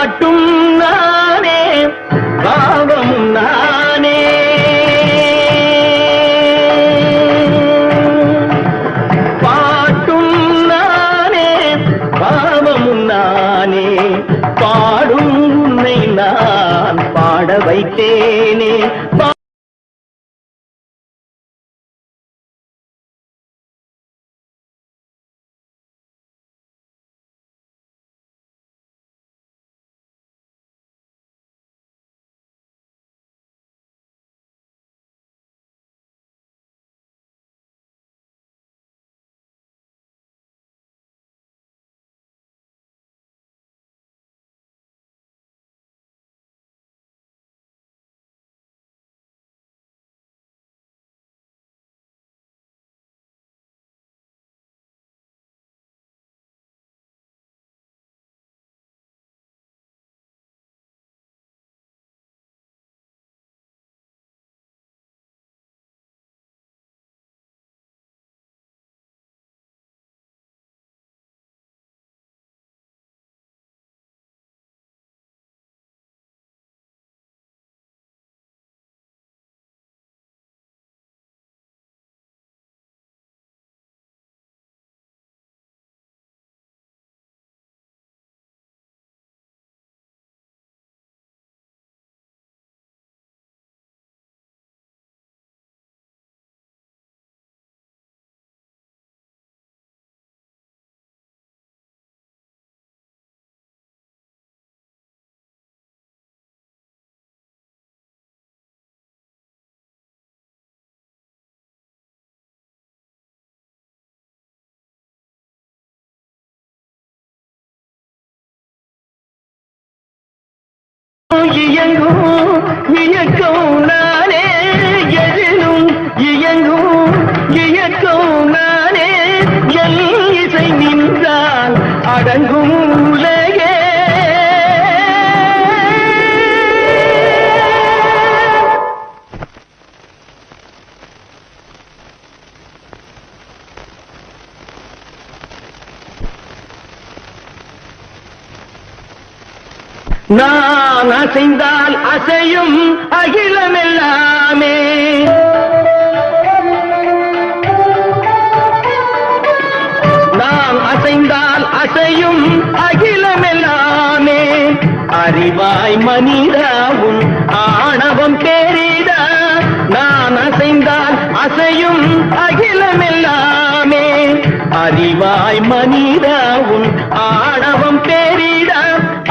பாட்டும் நானே பாவமும் நானே. பாட்டும் நானே பாவமும் நானே. பாடும் உன்னை நான் பாட வைத்தேனே. இயங்கும் இயக்கம் நானே எதிலும் இயங்கும் இயக்கம் நானே. எல் இசை நின்றால் அடங்கும் உலகே. நான் அசைந்தால் அசையும் அகிலமெல்லாமே. நான் அசைந்தால் அசையும் அகிலமெல்லாமே. அறிவாய் மனிதாவும் ஆணவம் பேரிடா. நான் அசைந்தால் அசையும் அகிலமெல்லாமே. அறிவாய் மனிதாவும் ஆணவம் பேரிடா.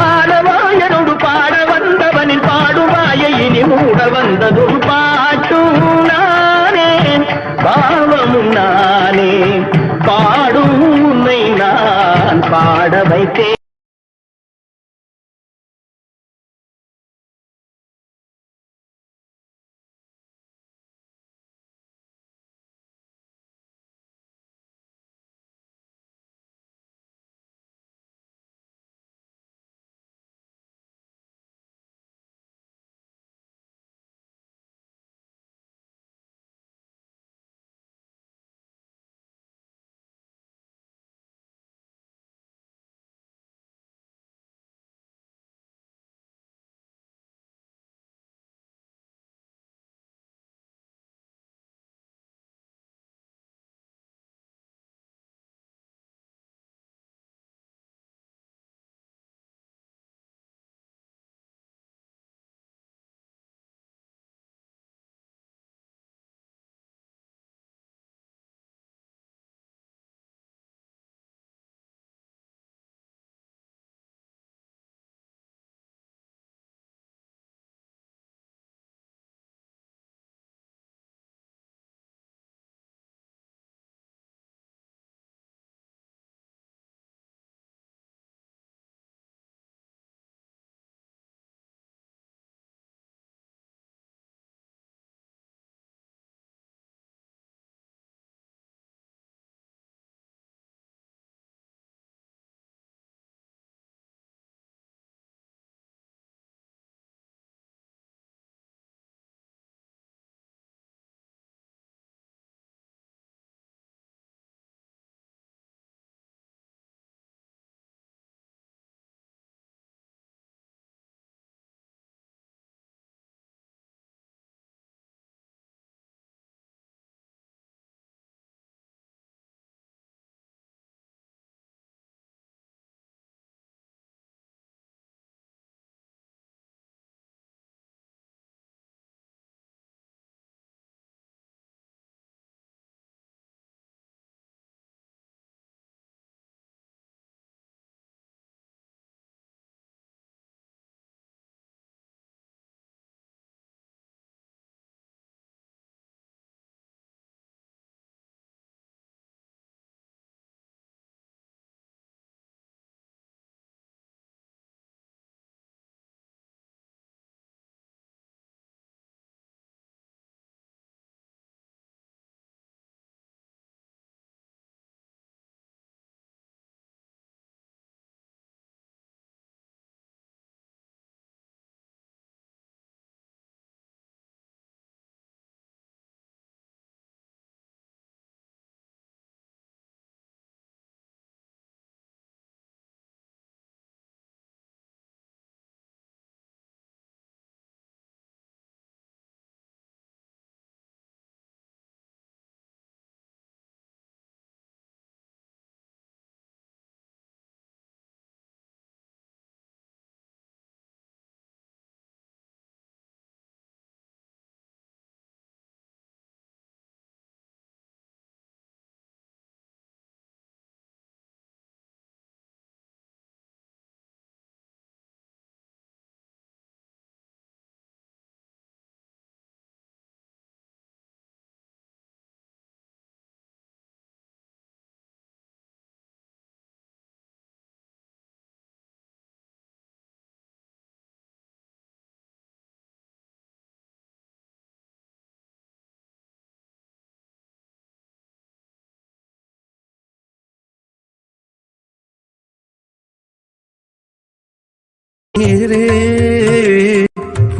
ஆடவாயனோடு பாட வந்தவனின் பாடுவாயை இனி மூட வந்ததும் பாட்டும் நானே பாவமும் நானே. பாடும் உன்னை நான் பாட வைத்தேன்.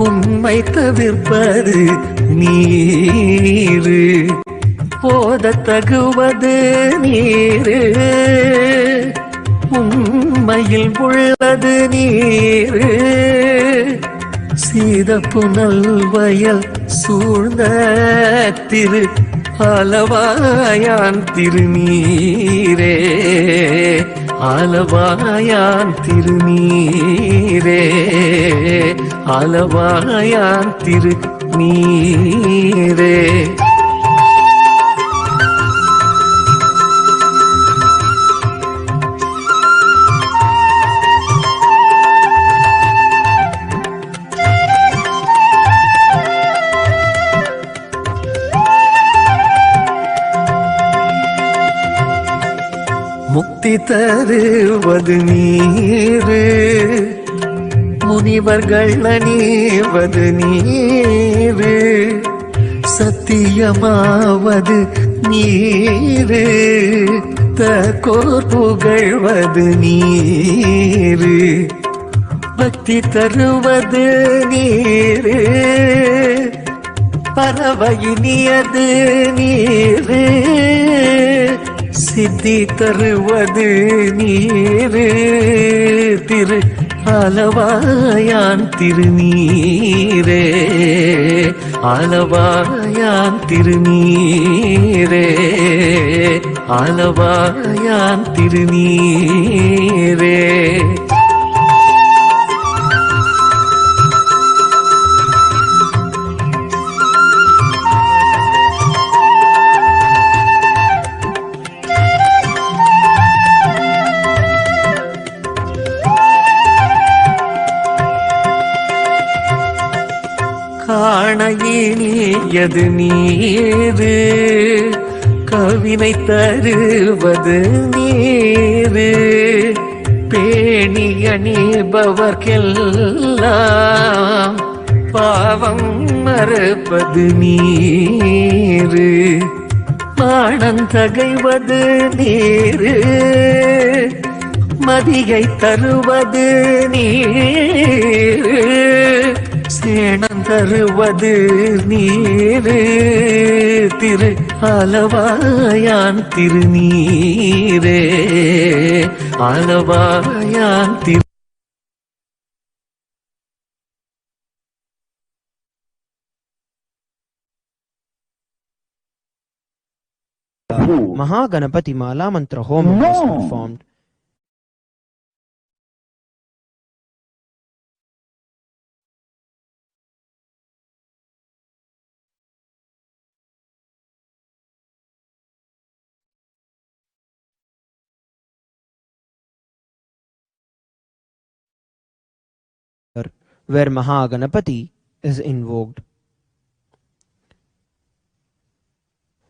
உண்மை தவிர்ப்பது நீரு, போத தகுவது நீரு, உண்மையில் உள்ளது நீரு, சீத புனல் வயல் சூழ்ந்த திரு ஆலவாயான் திருநீரே, ஆலவாயான் திருநீரே, ஆலவாயான் திருநீரே. முக்தி தருவது நீரு, முனிவர்கள் அணிவது நீரு, சத்தியமாவது நீரு, தற்கோர் புகழ்வது நீரு, பக்தி தருவது நீரு, பறவையினியது நீரு, சித்தி தருவது நீரு, திரு ஆலவாயான் திருநீரே, ஆலவாயான் திருநீரே, ஆலவாயான் திருநீரே. காணையினியது நீரு, கவினை தருவது நீரு, பேணி அணிபவர்க்கெல்லாம் பாவம் மறுப்பது நீரு, மானந்தகைவது நீரு, மதியை தருவது நீரு, சேணம் தருவது நீரு, திரு ஆலவாயான் திருநீரே, ஆலவாயான் திரு. Mahaganapati Mala Mantra Home was performed. Where Mahaganapati is invoked.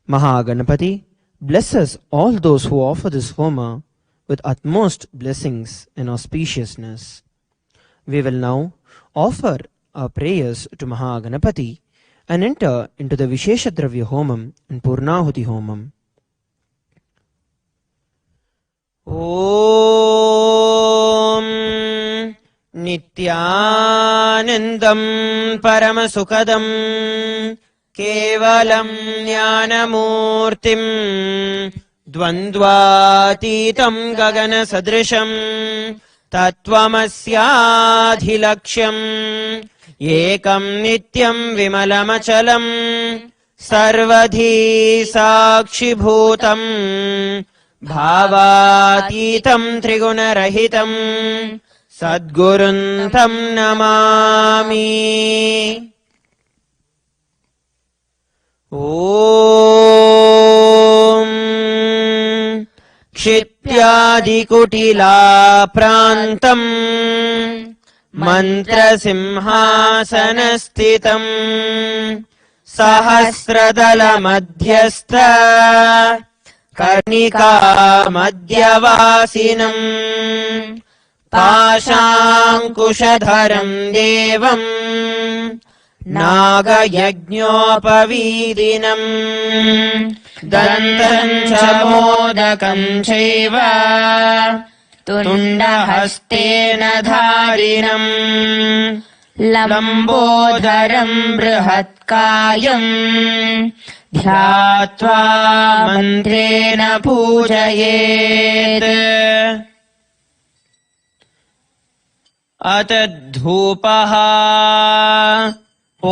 Mahaganapati blesses all those who offer this homa with utmost blessings and auspiciousness. We will now offer our prayers to Mahaganapati and enter into the Visheshadravya Homam and Purnahuti Homam. Om Nithyanandam Paramasukadam Kevalam Jnanamurtim Dvandvatitam Gagana Sadrisham Tattvamasyaadhilaksham Ekam Nityam Vimalamachalam Sarvadhi Sakshibhutam Bhavatitam Trigunarahitam Sadguruntam Namami. Om Kshityadikutila Prantam Mantra Simhasanastitam Sahasradala Madhyastha Karnika Madhyavasinam Pashankushadharam Devam Nagayajñopavidinam Dantam Chamodakam Chaiva तुण्डहस्तेन धारिणम् लम्बोदरम् बृहत्कायम् ध्यात्वा मन्त्रेण पूजयेत्। अत धूपः ॐ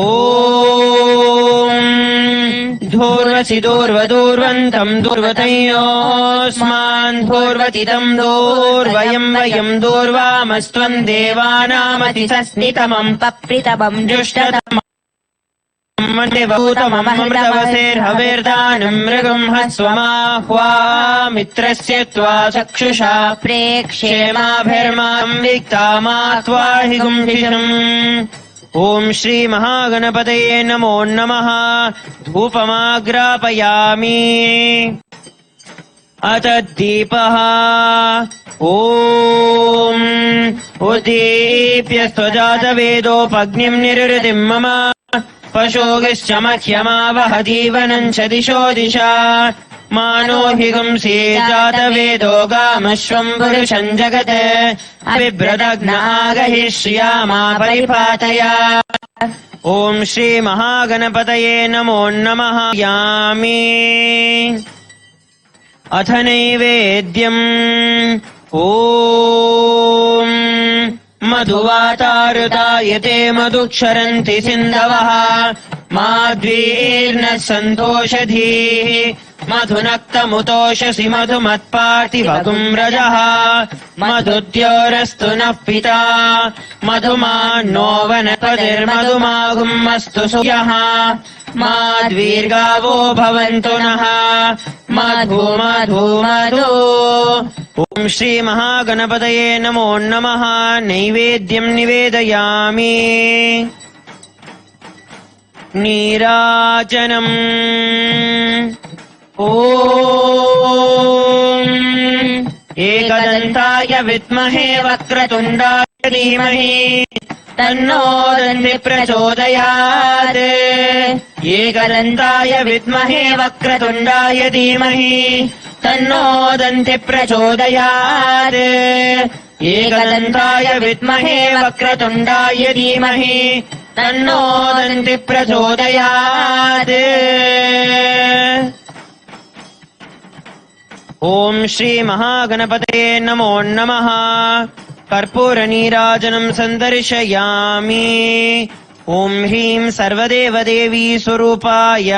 धूर्वसि दूर्वदूर्वन्तम् दूर्वतयोऽस्मान् धूर्वतिदम् दूर्वयम् वयम् दूर्वामस्त्वम् देवानामतिसस्नितमम् पप्रितमम् जुष्टतमम् मृतममृतवसेर्हविर्दानम् मृगम् हस्वमाह्वा मित्रस्य त्वा चक्षुषा प्रेक्षेमाभिर्माम् विक्तामात्वा हि गुंहिषम्। ॐ श्रीमहागणपतये नमो नमः। धूपमाग्रापयामि। अत दीपः ॐ उद्दीप्य स्वजातवेदोपग्निम् निरुतिम् मम पशोगिश्च मह्यमावह जीवनम् च दिशो दिशा मानो हि गुंसि जातवेदो गामश्वम् पुरुषम् जगत् अबिभ्रदग्न आगहि श्रियामा परिपातया। ॐ श्रीमहागणपतये नमो नमः। यामि अथ नैवेद्यम् ॐ मधुवातारुतायते मधुक्षरन्ति सिन्धवः माध्वीर्नः सन्तोषधीः मधुनक्तमुतोषसि मधुमत्पार्थिवगुम् रजः मधुद्योरस्तु नः पिता मधुमान्नो वनपतिर्मधुमागुम् अस्तु सूर्यः माद्वीर्गावो भवन्तु नः मधु मधु मधु। ॐ श्रीमहागणपतये नमो नमः। नैवेद्यम् निवेदयामि। नीराजनम् ॐ एकदन्ताय विद्महे वक्रतुण्डाय धीमहि तन्नो दन्ति प्रचोदयात्। एकदन्ताय विद्महे वक्रतुण्डाय धीमहि तन्नो दन्ति प्रचोदयात्। एकदन्ताय विद्महे वक्रतुण्डाय धीमहि तन्नो दन्ति प्रचोदयात्। ॐ श्रीमहागणपतये नमो नमः। कर्पूरनीराजनम् सन्दर्शयामि। ॐ ह्रीं सर्वदेवदेवी स्वरूपाय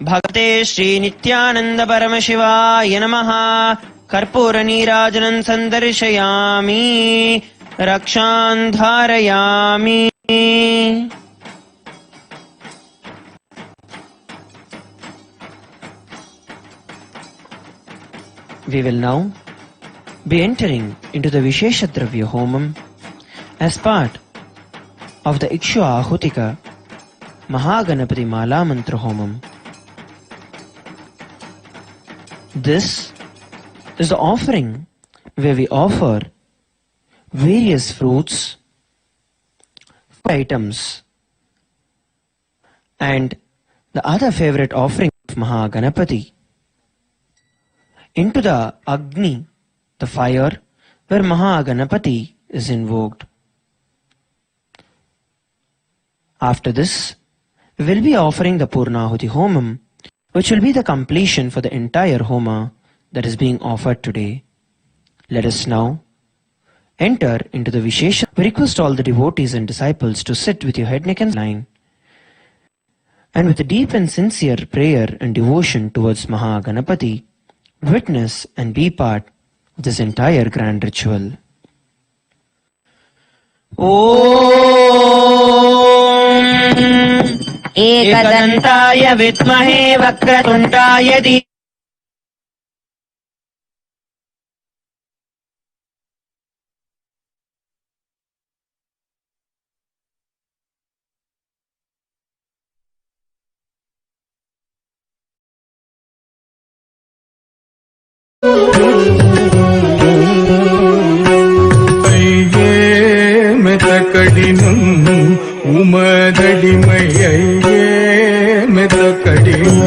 भगते श्रीनित्यानन्दपरमशिवाय नमः। कर्पूरनीराजनम् सन्दर्शयामि। रक्षान् धारयामि। We will now be entering into the Visheshadravya Homam as part of the Ikshu Ahutika Mahaganapati Mala Mantra Homam. This is the offering where we offer various fruits, items, and the other favorite offering of Mahaganapati into the Agni, the fire, where Mahaganapati is invoked. After this, we will be offering the Purnahuti Homam, which will be the completion for the entire Homa that is being offered today. Let us now enter into the Vishesha. We request all the devotees and disciples to sit with your head, neck and line, and with a deep and sincere prayer and devotion towards Mahaganapati, witness and be part of this entire grand ritual. एकदन्ताय विद्महे वक्रतुण्डाय धीमहि கடினம் உமதடிமையே மெத கடினம்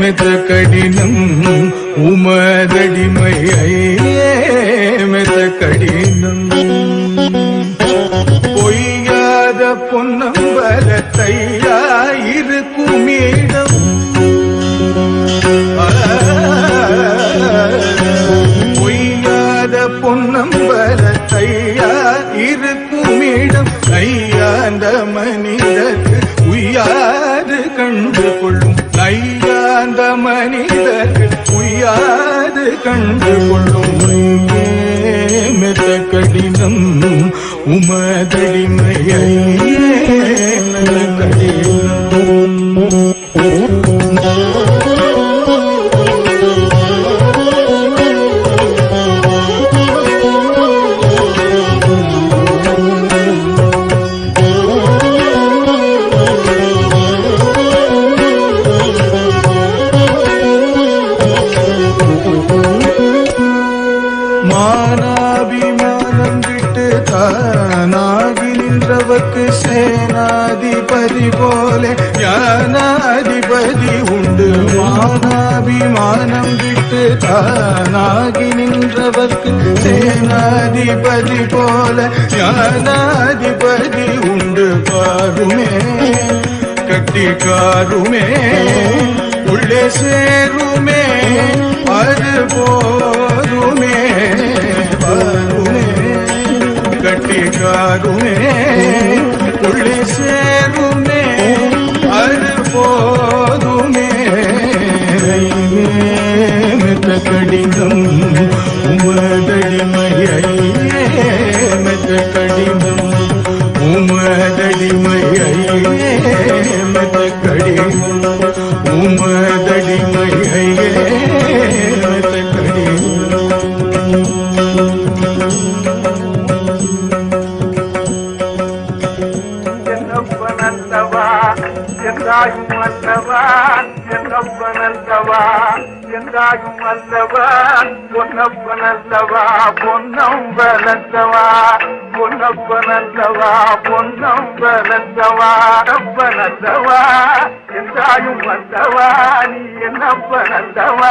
மெத்த கடினம் உமதடிமை ஐயே மெத்த கடினம் பொய்யாத பொன்னம்பலத்தையாயிருக்கும் இடம் பொய்யாத பொன்னம்பலத்தையாயிருக்கும் இடம் ஐயா அந்த மனிதற்கு உய்யாது கண்டு கொள்ளும் ஐயா அந்த மனிதற்கு உய்யாது கண்டு கொள்ளும் மெத்த கடினம் உமதடிமையே மெத்த கடினம் மானாபிமானம் விட்டு தானாகி நின்றவர்க்கு சேனாதிபதி போல ஞானாதிபதி உண்டு மானாபிமானம் விட்டு தானாகி நின்றவர்க்கு சேனாதிபதி போல ஞானாதிபதி உண்டு பாருமே கட்டிக்காருமே உள்ளே சேருமே அது போருமே பாருமே கட்டிக்காருமே உள்ளே சேருமே அது போதுமே மெத்த கடினம் உமதடிமையே மெத்த கடினம் உமதடிமையே மெத்த கடினம் உமதடிமையே மெத்த கடினம் என்னப்பனல்லவா என்றாயும் அல்லவா என்னப்பனல்லவா என்றாயும் அல்லவா பொன்னப்பனல்லவா பொன்னம்பலத்தவா பொன்னப்பனல்லவா பொன்னம்பலத்தவா அப்பனல்லவா என்றாயும் அல்லவா நீ என்னப்பனல்லவா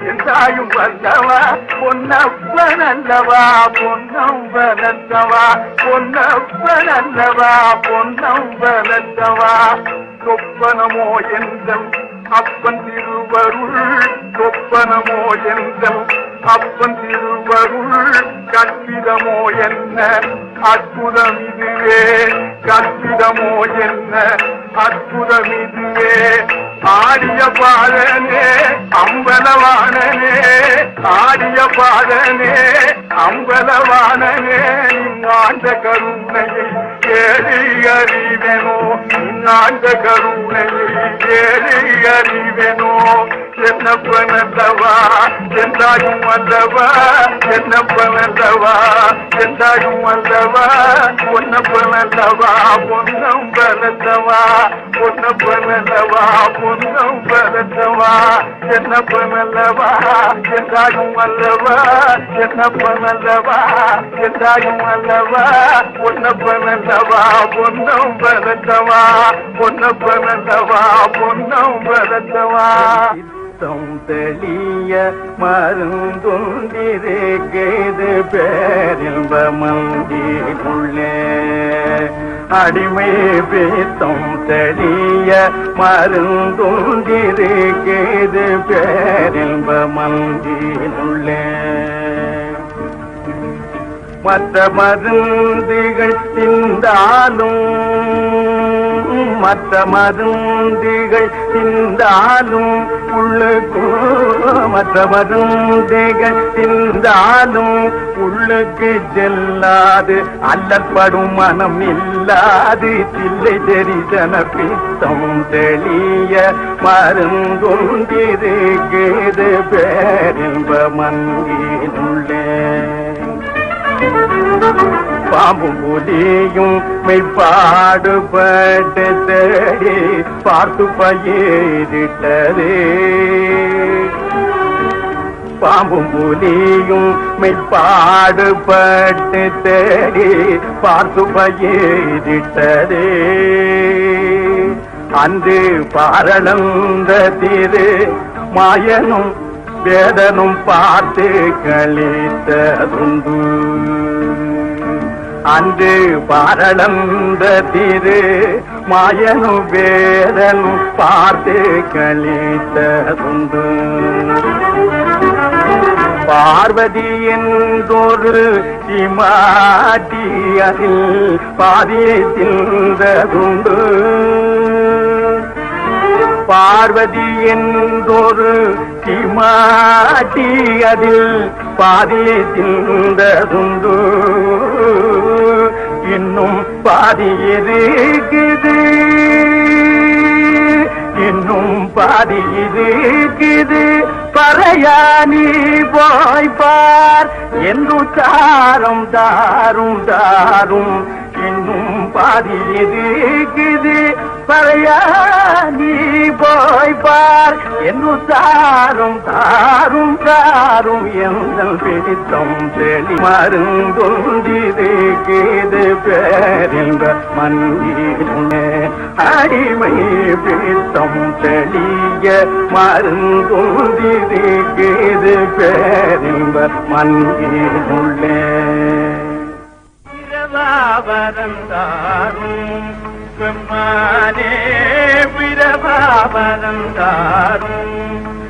என்றாயும் அல்லவா பொன்னப்பனல்லவா பொன்னம்பலத்தவா பொன்னப்பனல்லவா பொன்னம்பலத்தவா சொப்பனமோ எந்தம் அப்பன் திருவருள் சொப்பனமோ எந்தம் அப்பன் திருவருள் கற்பிதமோ என்ன அற்புதம் இதுவே கற்பிதமோ என்ன அற்புதம் இதுவே ஆடிய பாதனே அம்பலவானனே ஆடிய பாதனே அம்பலவானனே ஆண்ட கருணையை ஏறி அறிவனோ ஆண்ட கருணையை ஏறி அறிவனோ என்னப்பனல்லவா என்றாயும் அல்லவா என்னப்பனல்லவா என்றாயும் அல்லவா பொன்னப்பனல்லவா பொன்னம்பலத்தவா பொன்னப்பனல்லவா பொன்னம்பலத்தவா என்னப்பனல்லவா என்றாயும் அல்லவா என்னப்பனல்லவா என்றாயும் அல்லவா பொன்னப்பனல்லவா பொன்னம்பலத்தவா பொன்னப்பனல்லவா பொன்னம்பலத்தவா தெளிய மருந்துண்டிருக்கிறது பேரின்ப மந்தியுள்ளே அடிமை பேத்தம் தெளிய மருந்துண்டிருக்கிறது பேரின்ப மந்தியுள்ளே மற்ற மருந்துகள் திந்தாலும் மற்ற மருந்துகள் திந்தாலும் உள்ளுக்கு மற்ற மருந்துகள் திந்தாலும் உள்ளுக்கு செல்லாது அல்லற்படும் மனம் இல்லாது தில்லை தெரிசன பித்தம் தெளிய மருந்துண்டிருக்கிறது பேரின்ப மங்கினுள்ளே பாம்பும் புலியும் மெய்ப்பாடுபட்டு தேடி பார்த்து பயிரிட்டதே பாம்பும் புலியும் மெய்ப்பாடுபட்டு தேடி பார்த்து பயிரிட்டதே அன்று பாரளந்த திரு மாயனும் வேதனும் பார்த்து கழித்ததுண்டு. அன்று பாரளந்த திரு மாயனும் வேதனும் பார்த்து கழித்ததுண்டு. பார்வதி என்றொரு சிமாட்டி அதில் பாதியை தின்றதுண்டு. பார்வதி என்றொரு சிமாட்டி அதில் பாதியை தின்றதுண்டு. இன்னும் பாதி இருக்குது, இன்னும் பாதி இருக்குது, பறையானி போய் பார் என்று தாரும் தாரும் தாரும். இன்னும் பாதி இருக்குது, பறையானி போய் பார் என்று தாரும் தாரும் தாரும். எங்கள் பிடித்தம் செளி மருந்தொன்றிது கேது பேரின்ப மன்னிலே அடிமை பிடித்தம் செளிய மருந்தொன்றிது கேது பேரின்ப மன்னிலே. பிரபாவரந்தாரும் பெம்மானே பிரபாவரந்தாரும்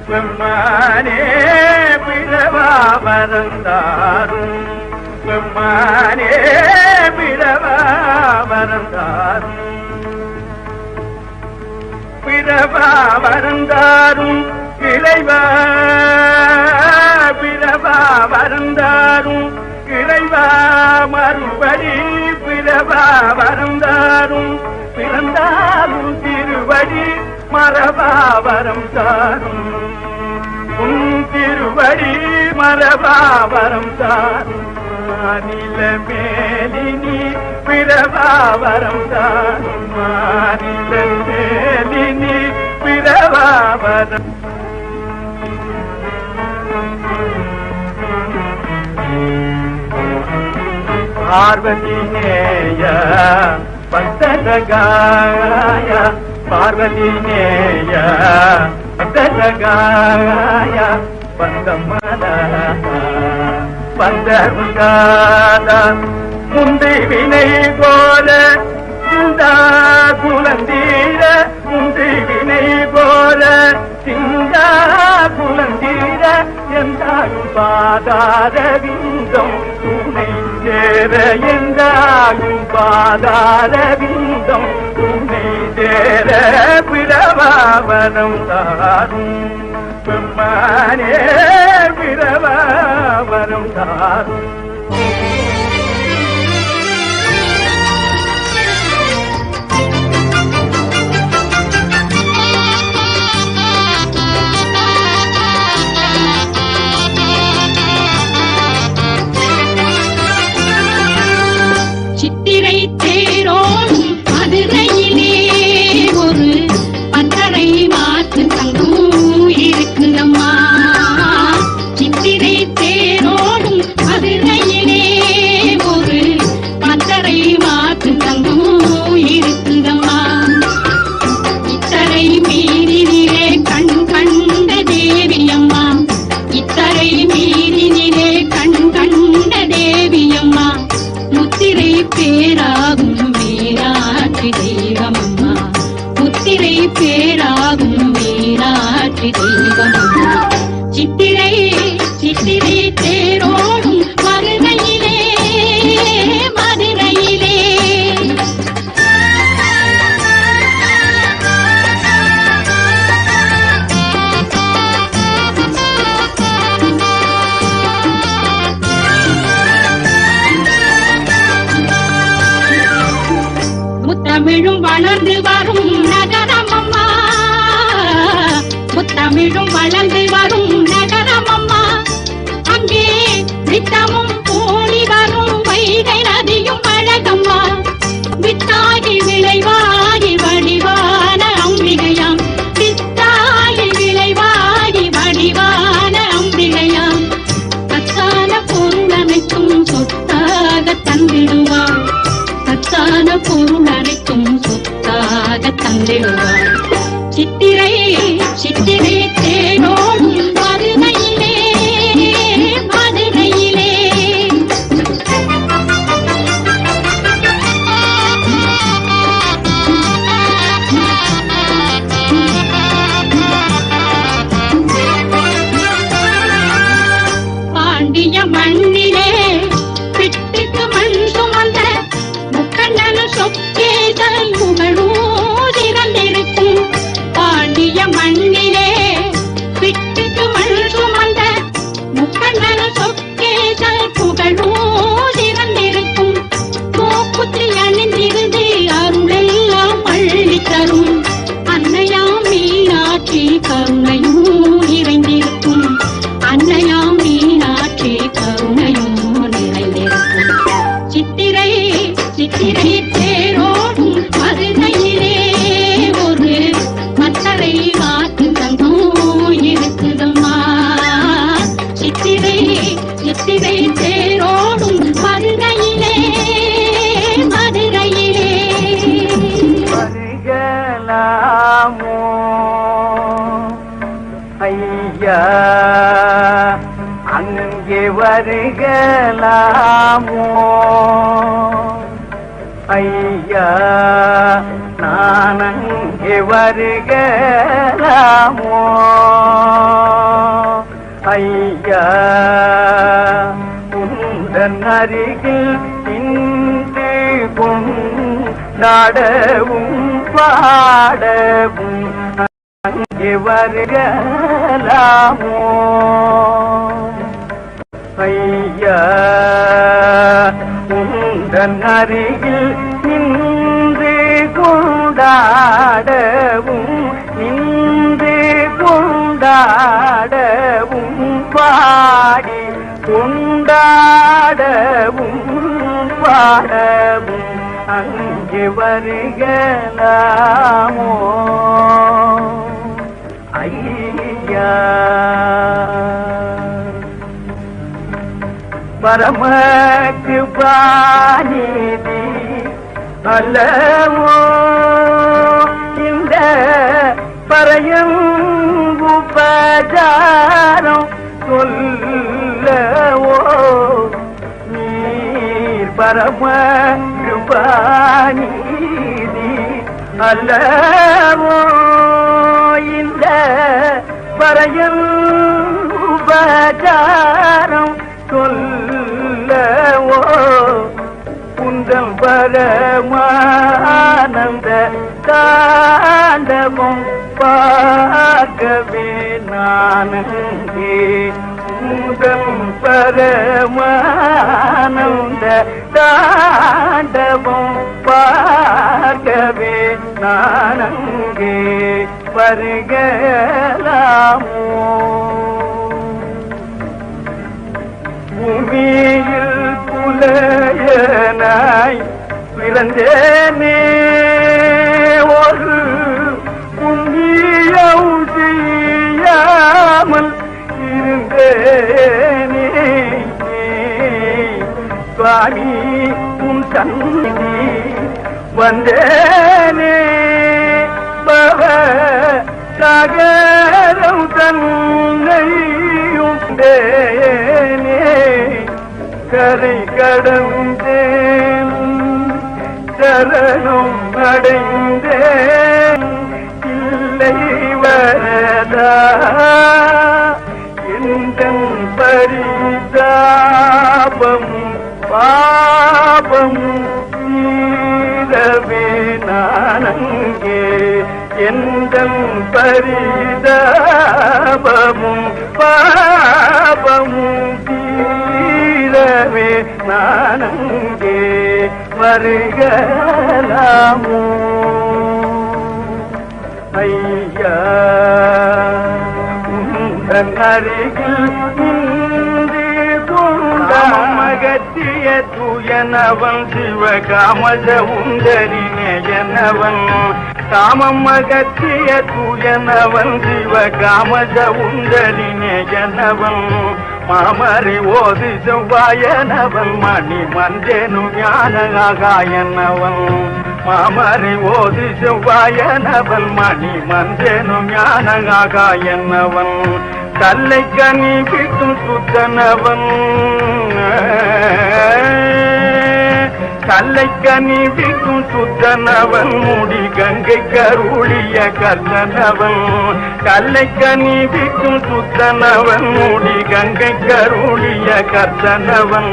பெம்மானே பிரபாவரந்தாரும் பெம்மானே பிரபாவரந்தாரும் பிரபாவரந்தாரும் இளைவா பிரபாவரந்தாரும் இறைவா மறுபடி பிறவா வரந்தாரும் பிறந்தாலும் திருவடி மரபா வரம் தாரும். உன் திருவடி மரபா வரம் தாரும். மாநில மேலினி பிறவா வரம் தாரும். மாநில மேலினி பிறவா வரம். பார்வதி நேய பக்தகாய பார்வதி நேய பக்தகாய பந்தமன பந்தருகாத முந்தை வினை போல சிந்தா குலந்தீர முந்தை வினை போல சிந்தா குலந்தீர என்றாலும் பாதார விந்தம் துணை சேர என்றாலும் பாதார விந்தம் துணை சேர பிரபாவனம் தாரும். பெம்மானே பிரபாவனம் தாரும். சித்திரை தேரோடும் மதுரையிலே ஒரு பத்தரை மாற்று தங்கும் இருக்குதம்மா. சித்திரை தேரோடும் மதுரையிலே ஒரு பத்தரை மாற்று தங்கும் இருக்குதம்மா. இத்தரை மீறினிலே கண் கண்ட தேவியம்மா. இத்தரை மீறினிலே கண் கண்ட தேவியம்மா. முத்திரை பேராகும் வீராட்சி தெய்வமம்மா. முத்திரை பேராகும் வீராட்சி தெய்வமம்மா. சித்திரை சித்திரை தேரோடும் மதுரையிலே மதுரையிலே. முத்தமிழும் வளர்ந்து வரும் நகரமம்மா. முத்தமிழும் வளர்ந்து வரும் நகரமம்மா. அங்கே நித்தமும் கூடி வரும் வைகை நதியும் அழகம்மா. வித்தாகி விளைவாகி வடிவான அம்பிகையாம். வித்தாகி விளைவாகி வடிவான அம்பிகையாம். கத்தான பொருள் அனைத்தும் சொத்தாக தந்திடுவாள். கத்தான பொருள் அனைத்தும் சொத்தாக தந்திடுவாள். ஐயா அங்கே வருகலாமோ ஐயா நான் அங்கே வருகலாமோ ஐயா உந்தன் அருகில் இன்று கொண்டாடவும் பாடவும் அங்கே வருகலாமோ ஐயா உந்தன் அருகில் நின்று கொண்டாடவும் நின்று கொண்டாடவும் பாடி கொண்டாடவும் பாடவும் அங்கே வருகலாமோ ஐயா பரமகிருபாநிதி அல்லவோ இந்த பரையும் உபசாரம் சொல்லவோ நீர் பரமகிருபாநிதி அல்லவோ இந்த பரையும் உபசாரம் சொல்லவோ குந்தம் பரமானந்த தாண்டவம் பார்க்கவே நானங்கே குந்தம் பரமானந்த தாண்டவம் பார்க்கவே நானங்கே வருகலாமோ பூமியில் புலையனாய் பிறந்தேனே ஒரு புண்ணியம் செய்யாமல் இருந்தேனே சுவாமி உன் சந்நிதி வந்தேனே பவ சாகரம் தன்னையும் தேனே கரை கடந்தேன் சரணம் அடைந்தேன் இல்லை வரதா எந்தன் பரிதாபம் பாபம் தீரவே நானங்கே எந்தன் பரிதாபமும் பாபமும் தீரவே நானங்கே வருகலாமோ ஐயா உந்தன் அருகில் நின்று கொண்டாமகத்திய தூயனவன் சிவகாமஜ உந்தரினேயனவன் காமம் அகற்றிய தூயனவன் சிவகாமஜ உந்தரினேயனவன் மாமரி ஓதி செவ்வாயனவன் மணி மஞ்சேனு ஞானகாயனவன் மாமரி ஓதி செவ்வாயனவன் மணி மஞ்சேனு ஞானகாயனவன் கல்லை கனி பிட்டும் சுத்தனவன் கல்லை கனி பிட்டும் சுத்தனவன் முடி கங்கை கருளிய கர்த்தனவன் கல்லை கனி பிட்டும் சுத்தனவன் முடி கங்கை கருளிய கர்த்தனவன்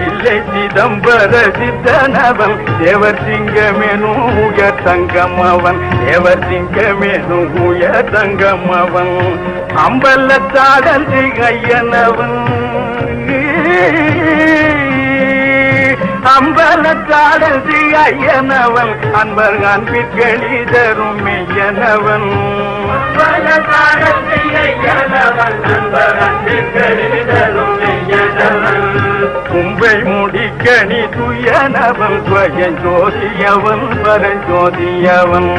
இல்லை சிதம்பர சித்தனவன் தேவர் சிங்கமேனு உயர் தங்கமவன் தேவர் சிங்கமேனு உயர் தங்கமவன் அம்பலத்தாடல் ஐயனவன் அம்பலத்தாடல் ஐயனவன் அன்பர் அன்பிற்களி தரும் மெய்யனவன் அம்பலத்தாடல் ஐயனவன் அன்பர் அன்பிற்களி தரும் மெய்யனவன் கும்பை முடிக்கணி துயனவன் ஸ்வயம் ஜோதியவன் பரஞ்சோதியவன்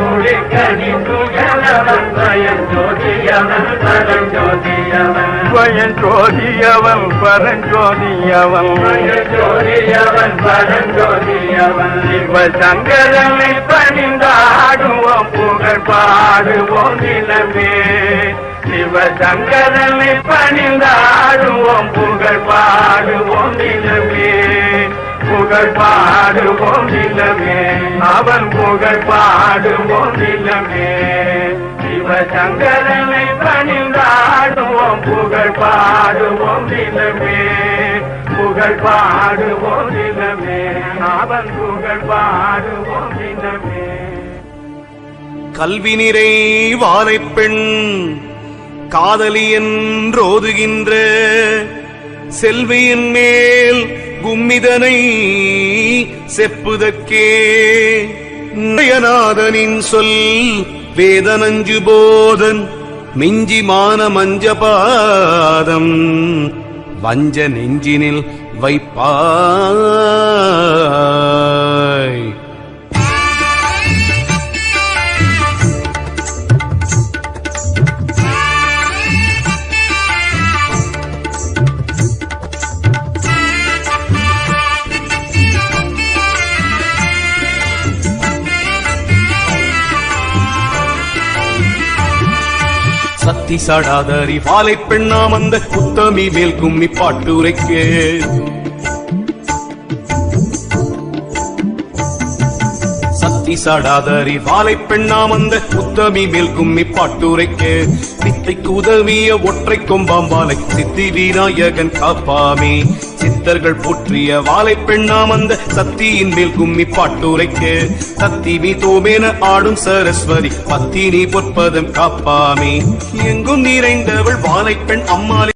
முடிக்கணி துயனவன் ஸ்வயம் ஜோதியவன் பரஞ்சோதியவன் ஸ்வயம் ஜோதியவன் பரஞ்சோதியவன் ஜோதியவன் பரஞ்சோதியவன் சிவ சங்கரனை பணிந்தாடுவோம் புகழ் பாடுவோம் நிலமே சிவசங்கரனை பணிந்தாடுவோம் புகழ் பாடுவோம் நிலமே புகழ் பாடுவோம் நிலமே அவன் புகழ் பாடுவோம் நிலமே சிவசங்கரனை பணிந்தாடுவோம் புகழ் பாடுவோம் நிலமே புகழ் பாடுவோம் நிலமே அவன் புகழ் பாடுவோம் நிலமே. கல்வி நிறை வாழைப் பெண் காதலி என்றோதுகின்ற செல்வியின் மேல் கும்மிதனை செப்புதற்கே நயநாதனின் சொல் வேதனஞ்சு போதன் மிஞ்சி மான மஞ்ச பாதம் வஞ்ச நெஞ்சினில் வைப்பாய். சத்தி சாடாதறி வாழை பெண்ணாம் அந்த உத்தமி மேல் கும்மி பாட்டுரைக்கு சத்தி சாடாதறி வாழை பெண்ணாம் அந்த உத்தமி மேல் கும்மி பாட்டுரைக்கு வித்தைக்கு உதவிய ஒற்றை கொம்பாம்பாலை சித்தி விநாயகன் காப்பாமே சித்தர்கள் போற்றிய வாழை பெண்ணாம் அந்த சத்தியின் மேல் கும்மி பாட்டுரைக்கு சத்தி மீ தோமேன ஆடும் சரஸ்வதி பத்தினி பொற்பதம் காப்பாமே எங்கும் நிறைந்தவள் வாழை பெண் அம்மாளை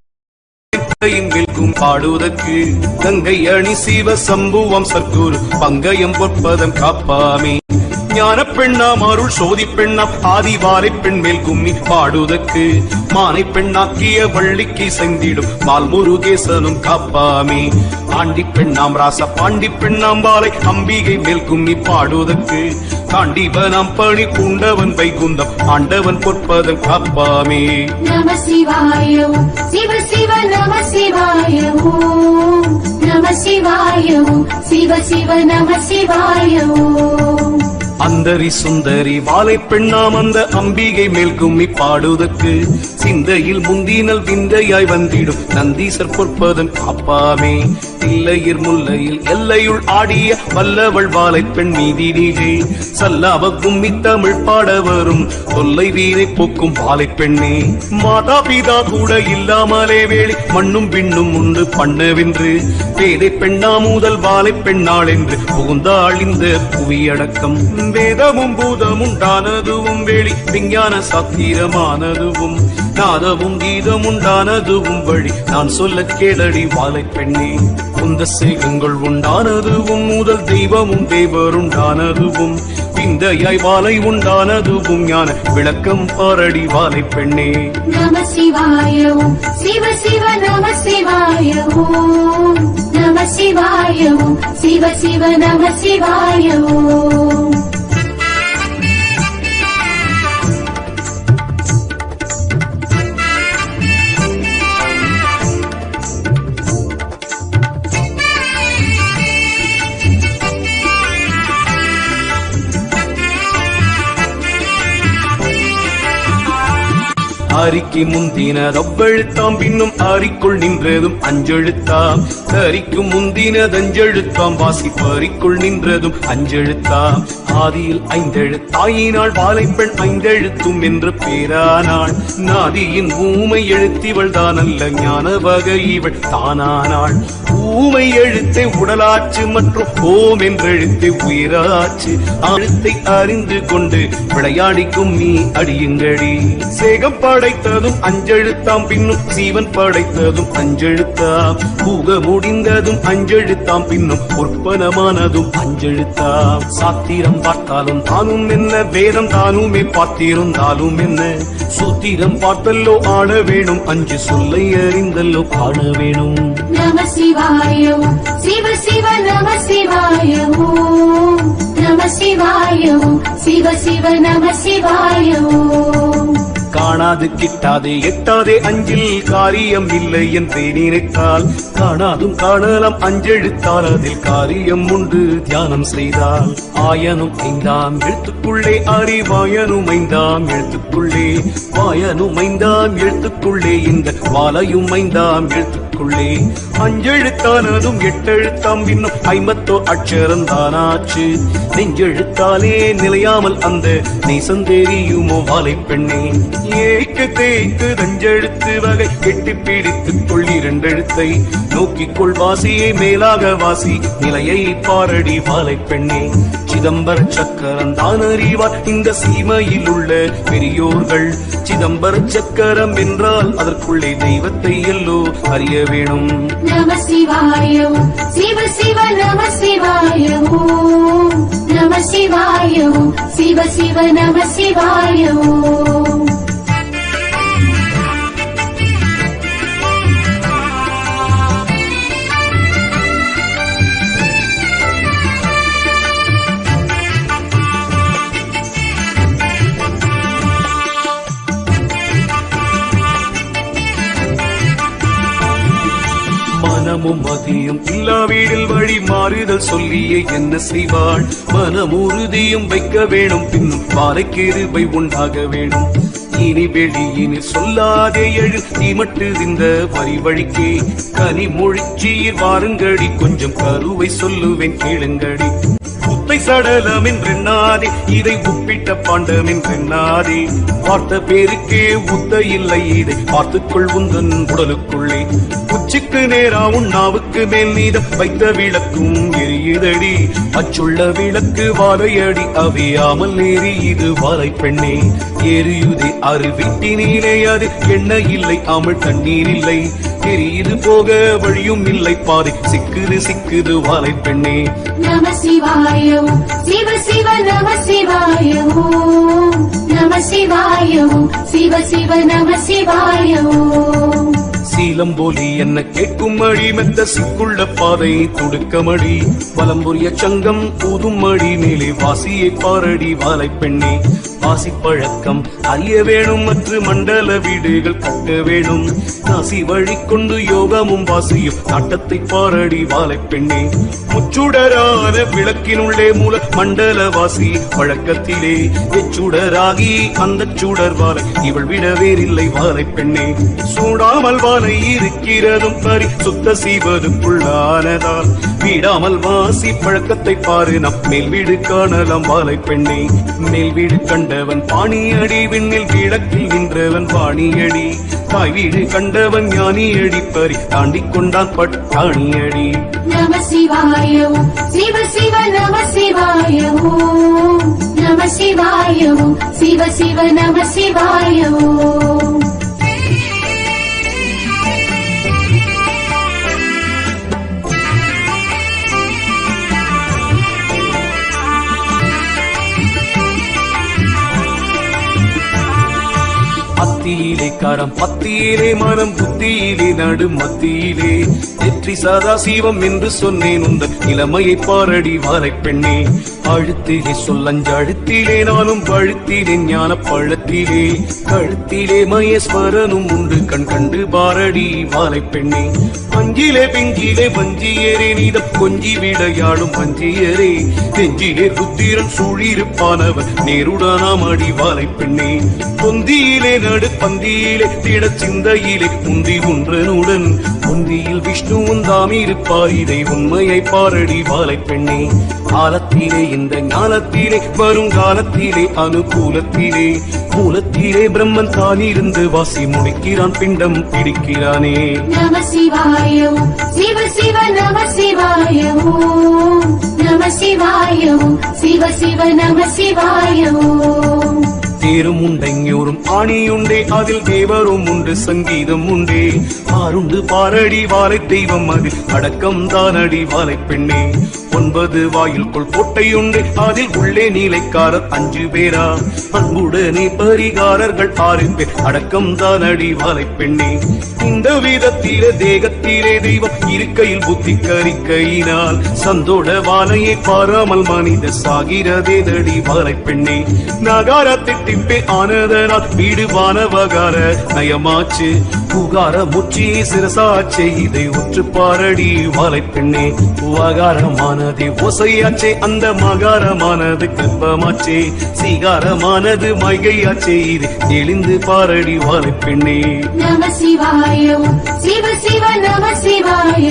மேல்கும் பாடுவதற்கு கங்கை அணி சிவ சம்புவம் சற்குரு பங்கயம் பொற்பதம் காப்பாமே ஞான பெண்ணாம் அருள் சோதி பெண்ணாம் ஆதிவாரை பெண் மேல் கும்மி பாடுவதற்கு மானை பெண்ணாக்கிய வள்ளிக்கு செந்திடும் பால்முருகேசனும் காப்பாமே ஆண்டி பெண்ணாம் ராச பாண்டி பெண்ணாம் பாலை அம்பிகை மேல் கும்மி பாடுவதற்கு காண்டிவனாம் பணி பூண்டவன் வைகுந்தம் ஆண்டவன் பொற்பதம் காப்பாமே. நம சிவாய சிவ சிவ நம சிவாய நம சிவாய சிவ சிவ நம சிவாய. அந்தரி சுந்தரி வாழை பெண்ணாம் அந்த அம்பிகை மேல் கும்மி பாடுவதற்கு சிந்தையில் முந்தினல் விந்தையாய் வந்திடும் நந்தீசர் பொற்பதன் காப்பாமே இல்லையிர் முல்லையில் எல்லையுள் ஆடிய வல்லவள் வாழை பெண் மீதினிலே சல்லாவ கும்மி தமிழ் பாட வரும் தொல்லை வீரை போக்கும் வாழை பெண்ணே மாதா பிதா கூட இல்லாமலே வேளி மண்ணும் பின்னும் உண்டு பண்ணவென்று பேதை பெண்ணா முதல் வாழை பெண்ணாள் என்று புகுந்தாள் இந்த புவியடக்கம் வேதமும் பூதமும் தானதுவும் வேளி விஞ்ஞான சாத்திரமானதுவும் நாதமும் கீதம் உண்டானதுவும் வழி நான் சொல்ல கேளடி வாழை பெண்ணே குந்த சேகங்கள் உண்டானதுவும் முதல் தெய்வமும் தேவருண்டானதுவும் விந்தையாய் வாழை உண்டானதுவும் ஞான விளக்கம் பாரடி வாழை பெண்ணே. நம சிவாய சிவ சிவ நம சிவாய நம சிவாய சிவ சிவ நம சிவாய. அரிக்கு முந்தினதவ்வெழுத்தாம் பின்னும் அரிக்குள் நின்றதும் அஞ்செழுத்தாம் அரிக்கு முந்தினதஞ்செழுத்தாம் வாசிப்பரிக்குள் நின்றதும் அஞ்செழுத்தாம் ஆதியில் ஐந்தெழுத்தாயினாள் வாழை பெண் ஐந்தெழுத்தும் என்று பேரானாள் நாதியின் ஊமை எழுத்திவள் தானல்ல ஞான வகை இவள் தானானாள் ஊமை எழுத்தை உடலாச்சு மற்றும் ஓம் என்றெழுத்தை உயிராச்சு அழுத்தை அறிந்து கொண்டு விளையாடி கும்மி அடியுங்கடி சேகம் படைத்ததும் அஞ்செழுத்தாம் பின்னும் சீவன் படைத்ததும் அஞ்செழுத்தாம் பூக முடிந்ததும் அஞ்செழுத்தாம் பின்னும் பொற்பனமானதும் அஞ்செழுத்தாம் சாத்திரம் பார்த்தாலும் தானும் என்ன வேதம் தானுமே பார்த்திருந்தாலும் என்ன சூத்திரம் பார்த்தல்லோ ஆட வேணும் அஞ்சு சொல்லை அறிந்தல்லோ காண வேணும். நம சிவாய சிவ சிவ நம சிவாய நம சிவாய சிவ சிவ நம சிவாய. காணாது கிட்டாதே எட்டாதே அஞ்சில் காரியம் இல்லை என்றே நினைத்தால் காணாதும் காணலாம் அஞ்செழுத்தால் அதில் காரியம் உண்டு தியானம் செய்தால். ஆயனும் ஐந்தாம் எழுத்துக்குள்ளே அறிவாயனும் ஐந்தாம் எழுத்துக்குள்ளே வாயனும் ஐந்தாம் எழுத்துக்குள்ளே இந்த வாலையும் ஐந்தாம் எழுத்துக்குள்ளே அஞ்செழுத்தானதும் எட்டெழுத்தாம் இன்னும் 50 அட்சரம் தானாச்சு. நெஞ்செழுத்தாலே நிலையாமல் அந்த நேசந்தேரியுமோ வாலை பெண்ணே. ஏய்க்கு தேய்க்கு தஞ்செழுத்து வகை கெட்டி பிடித்துக் கொள் 2 எழுத்தை நோக்கிக் கொள் வாசியை மேலாக வாசி நிலையை பாரடி வாலை பெண்ணே. சிதம்பர சக்கரம் தான் அறிவார் இந்த சீமையில் உள்ள பெரியோர்கள். சிதம்பர சக்கரம் என்றால் அதற்குள்ளே தெய்வத்தை எல்லோ அறிய வேணும். நம சிவாய சிவ சிவ நம சிவாய நம சிவாய சிவ சிவ நம சிவாய. மனமும் மதியும் இல்லா வீடில் வழி மாறுதல் சொல்லியே என்ன செய்வாள். மனமுறுதியும் வைக்க வேணும் பின்னும் பாலைக்கிருபை உண்டாக வேணும். இனி வெளியினில் சொல்லாதே எழு தீமட்டு இந்த வரி வழிக்கே கனி மொழிச்சீர் வாருங்கடி கொஞ்சம் கருவை சொல்லுவேன் கேளுங்கடி. உத்தை சடலம் என்றெண்ணாதே இதை உப்பிட்ட பாண்டம் என்றெண்ணாதே. பார்த்த பேருக்கே உத்த இல்லை இதை பார்த்துக்கொள் உந்தன் உடலுக்குள்ளே. உச்சிக்கு நேரா உண்ணாவுக்கு மேல் நீதம் வைத்த விளக்கும் எரியுதடி. அச்சுள்ள விளக்கு வாழையடி அவையாமல் எரியுது வாழை பெண்ணே. எரியுதே அருவிட்டினீரே அது எண்ணெய் இல்லை அமிழ் தண்ணீர் இல்லை. எரியுது போக வழியும் இல்லை பாதை சிக்குது சிக்குது வாழை பெண்ணே. நம சிவாய சிவ சிவ நம சிவாய நம சிவாய சிவ சிவ நம சிவாய. சீலம்போலி என்ன கேட்கும் மடி மெத்த சிக்குள்ள பாதை துடுக்கமடி. வலம்புரிய சங்கம் ஊதும் மடி மேலே வாசியை பாரடி வாழை பெண்ணே. வாசி பழக்கம் அறிய வேணும் மற்ற மண்டல வீடுகள் கட்ட வேணும். நாசி வழி கொண்டு யோகமும் வாசியும் நாட்டத்தை பாரடி வாழை பெண்ணே. முச்சுடரான விளக்கினுள்ளே மூல மண்டல வாசி பழக்கத்திலே எச்சுடராகி அந்த சுடர் வாழை இவள் விட வேறில்லை வாழை பெண்ணே. சூடாமல் வாழை இருக்கிறதும் பரி சுத்த செய்வதுக்குள்ளானதால் வீடாமல் வாசி பழக்கத்தை பாரு நம் மேல் வீடு காணலாம் வாழை பெண்ணே. மேல் வீடு கண்டவன் பாணியடி விண்ணில் விளக்கில் நின்றவன் வாணியடி. தாய் வீடு கண்டவன் ஞானியடி பரி தாண்டி கொண்டான் பட்டாணியடி. நம சிவாய சிவ சிவ நம சிவாய நம சிவாய சிவ சிவ நம சிவாய. அத்தியிலே கரம் பத்தியிலே மனம் புத்தியிலே நடு மத்தியிலே வெற்றி சதா சிவம் என்று சொன்னேன் உந்தன் இளமையை பாரடி வாழை பெண்ணே. அழுத்திலே சொல்லஞ்ச அழுத்திலே நானும் பழுத்திலே ஞான பழத்திலே கழுத்திலே மயஸ்மரனும் உண்டு கண் கண்டு பாரடி வாழை பெண்ணே. அஞ்சிலே பெஞ்சிலே வஞ்சியரே நீதம் கொஞ்சி விளையாடும் வஞ்சியரே. நெஞ்சிலே ருத்திரன் சூழிருப்பானவன் நேருடானாம் அடி வாழை பெண்ணே. பொந்தியிலே நடு பந்தியிலே திட சிந்தையிலே முந்தி ஒன்றனுடன் முந்தியில் விஷ்ணுவும் தாம் இருப்பார் இதை உண்மையை பாரடி வாழை பெண்ணே. காலத்திலே இந்த ஞானத்திலே வருங்காலத்திலே அனுகூலத்திலே மூலத்திலே பிரம்மன் தான் இருந்து வாசி முடிக்கிறான் பிண்டம் பிடிக்கிறானே. நம சிவாய சிவ சிவ நம சிவாய நம சிவாய சிவ சிவ நம சிவாய. தேரும் உண்டைஞூரும் ஆணியுண்டே அதில் தேவரும் உண்டு சங்கீதம் உண்டே. ஆருண்டு பாரடி வாழை தெய்வம் அதில் அடக்கம் தானடி வாழை பெண்ணே. 9 வாயில் கொள் கோட்டையுண்டு அதில் உள்ளே நீலைக்காரர் 5 பேரா. அன்புடனே பரிகாரர்கள் 6 பேர் அடக்கம் தானடி வாழை பெண்ணே. இந்த விதத்திலே தேகத்திலே தெய்வம் இருக்கையில் புத்தி கரிக்கையினால் சந்தோட வாழையை பாராமல் மனித சாகிறதே தடி வாழை பெண்ணே. நகாரத்திட்ட இரட்டிப்பே ஆனதனால் வீடு வானவகார நயமாச்சு புகார முச்சி சிரசாச்சே இதை உற்று பாரடி வாழை பெண்ணே உவகாரமானது ஒசையாச்சே அந்த மகாரமானது கற்பமாச்சே சீகாரமானது மைகையாச்சே இது தெளிந்து பாரடி வாழை பெண்ணே நம சிவாய சிவ சிவ நம சிவாய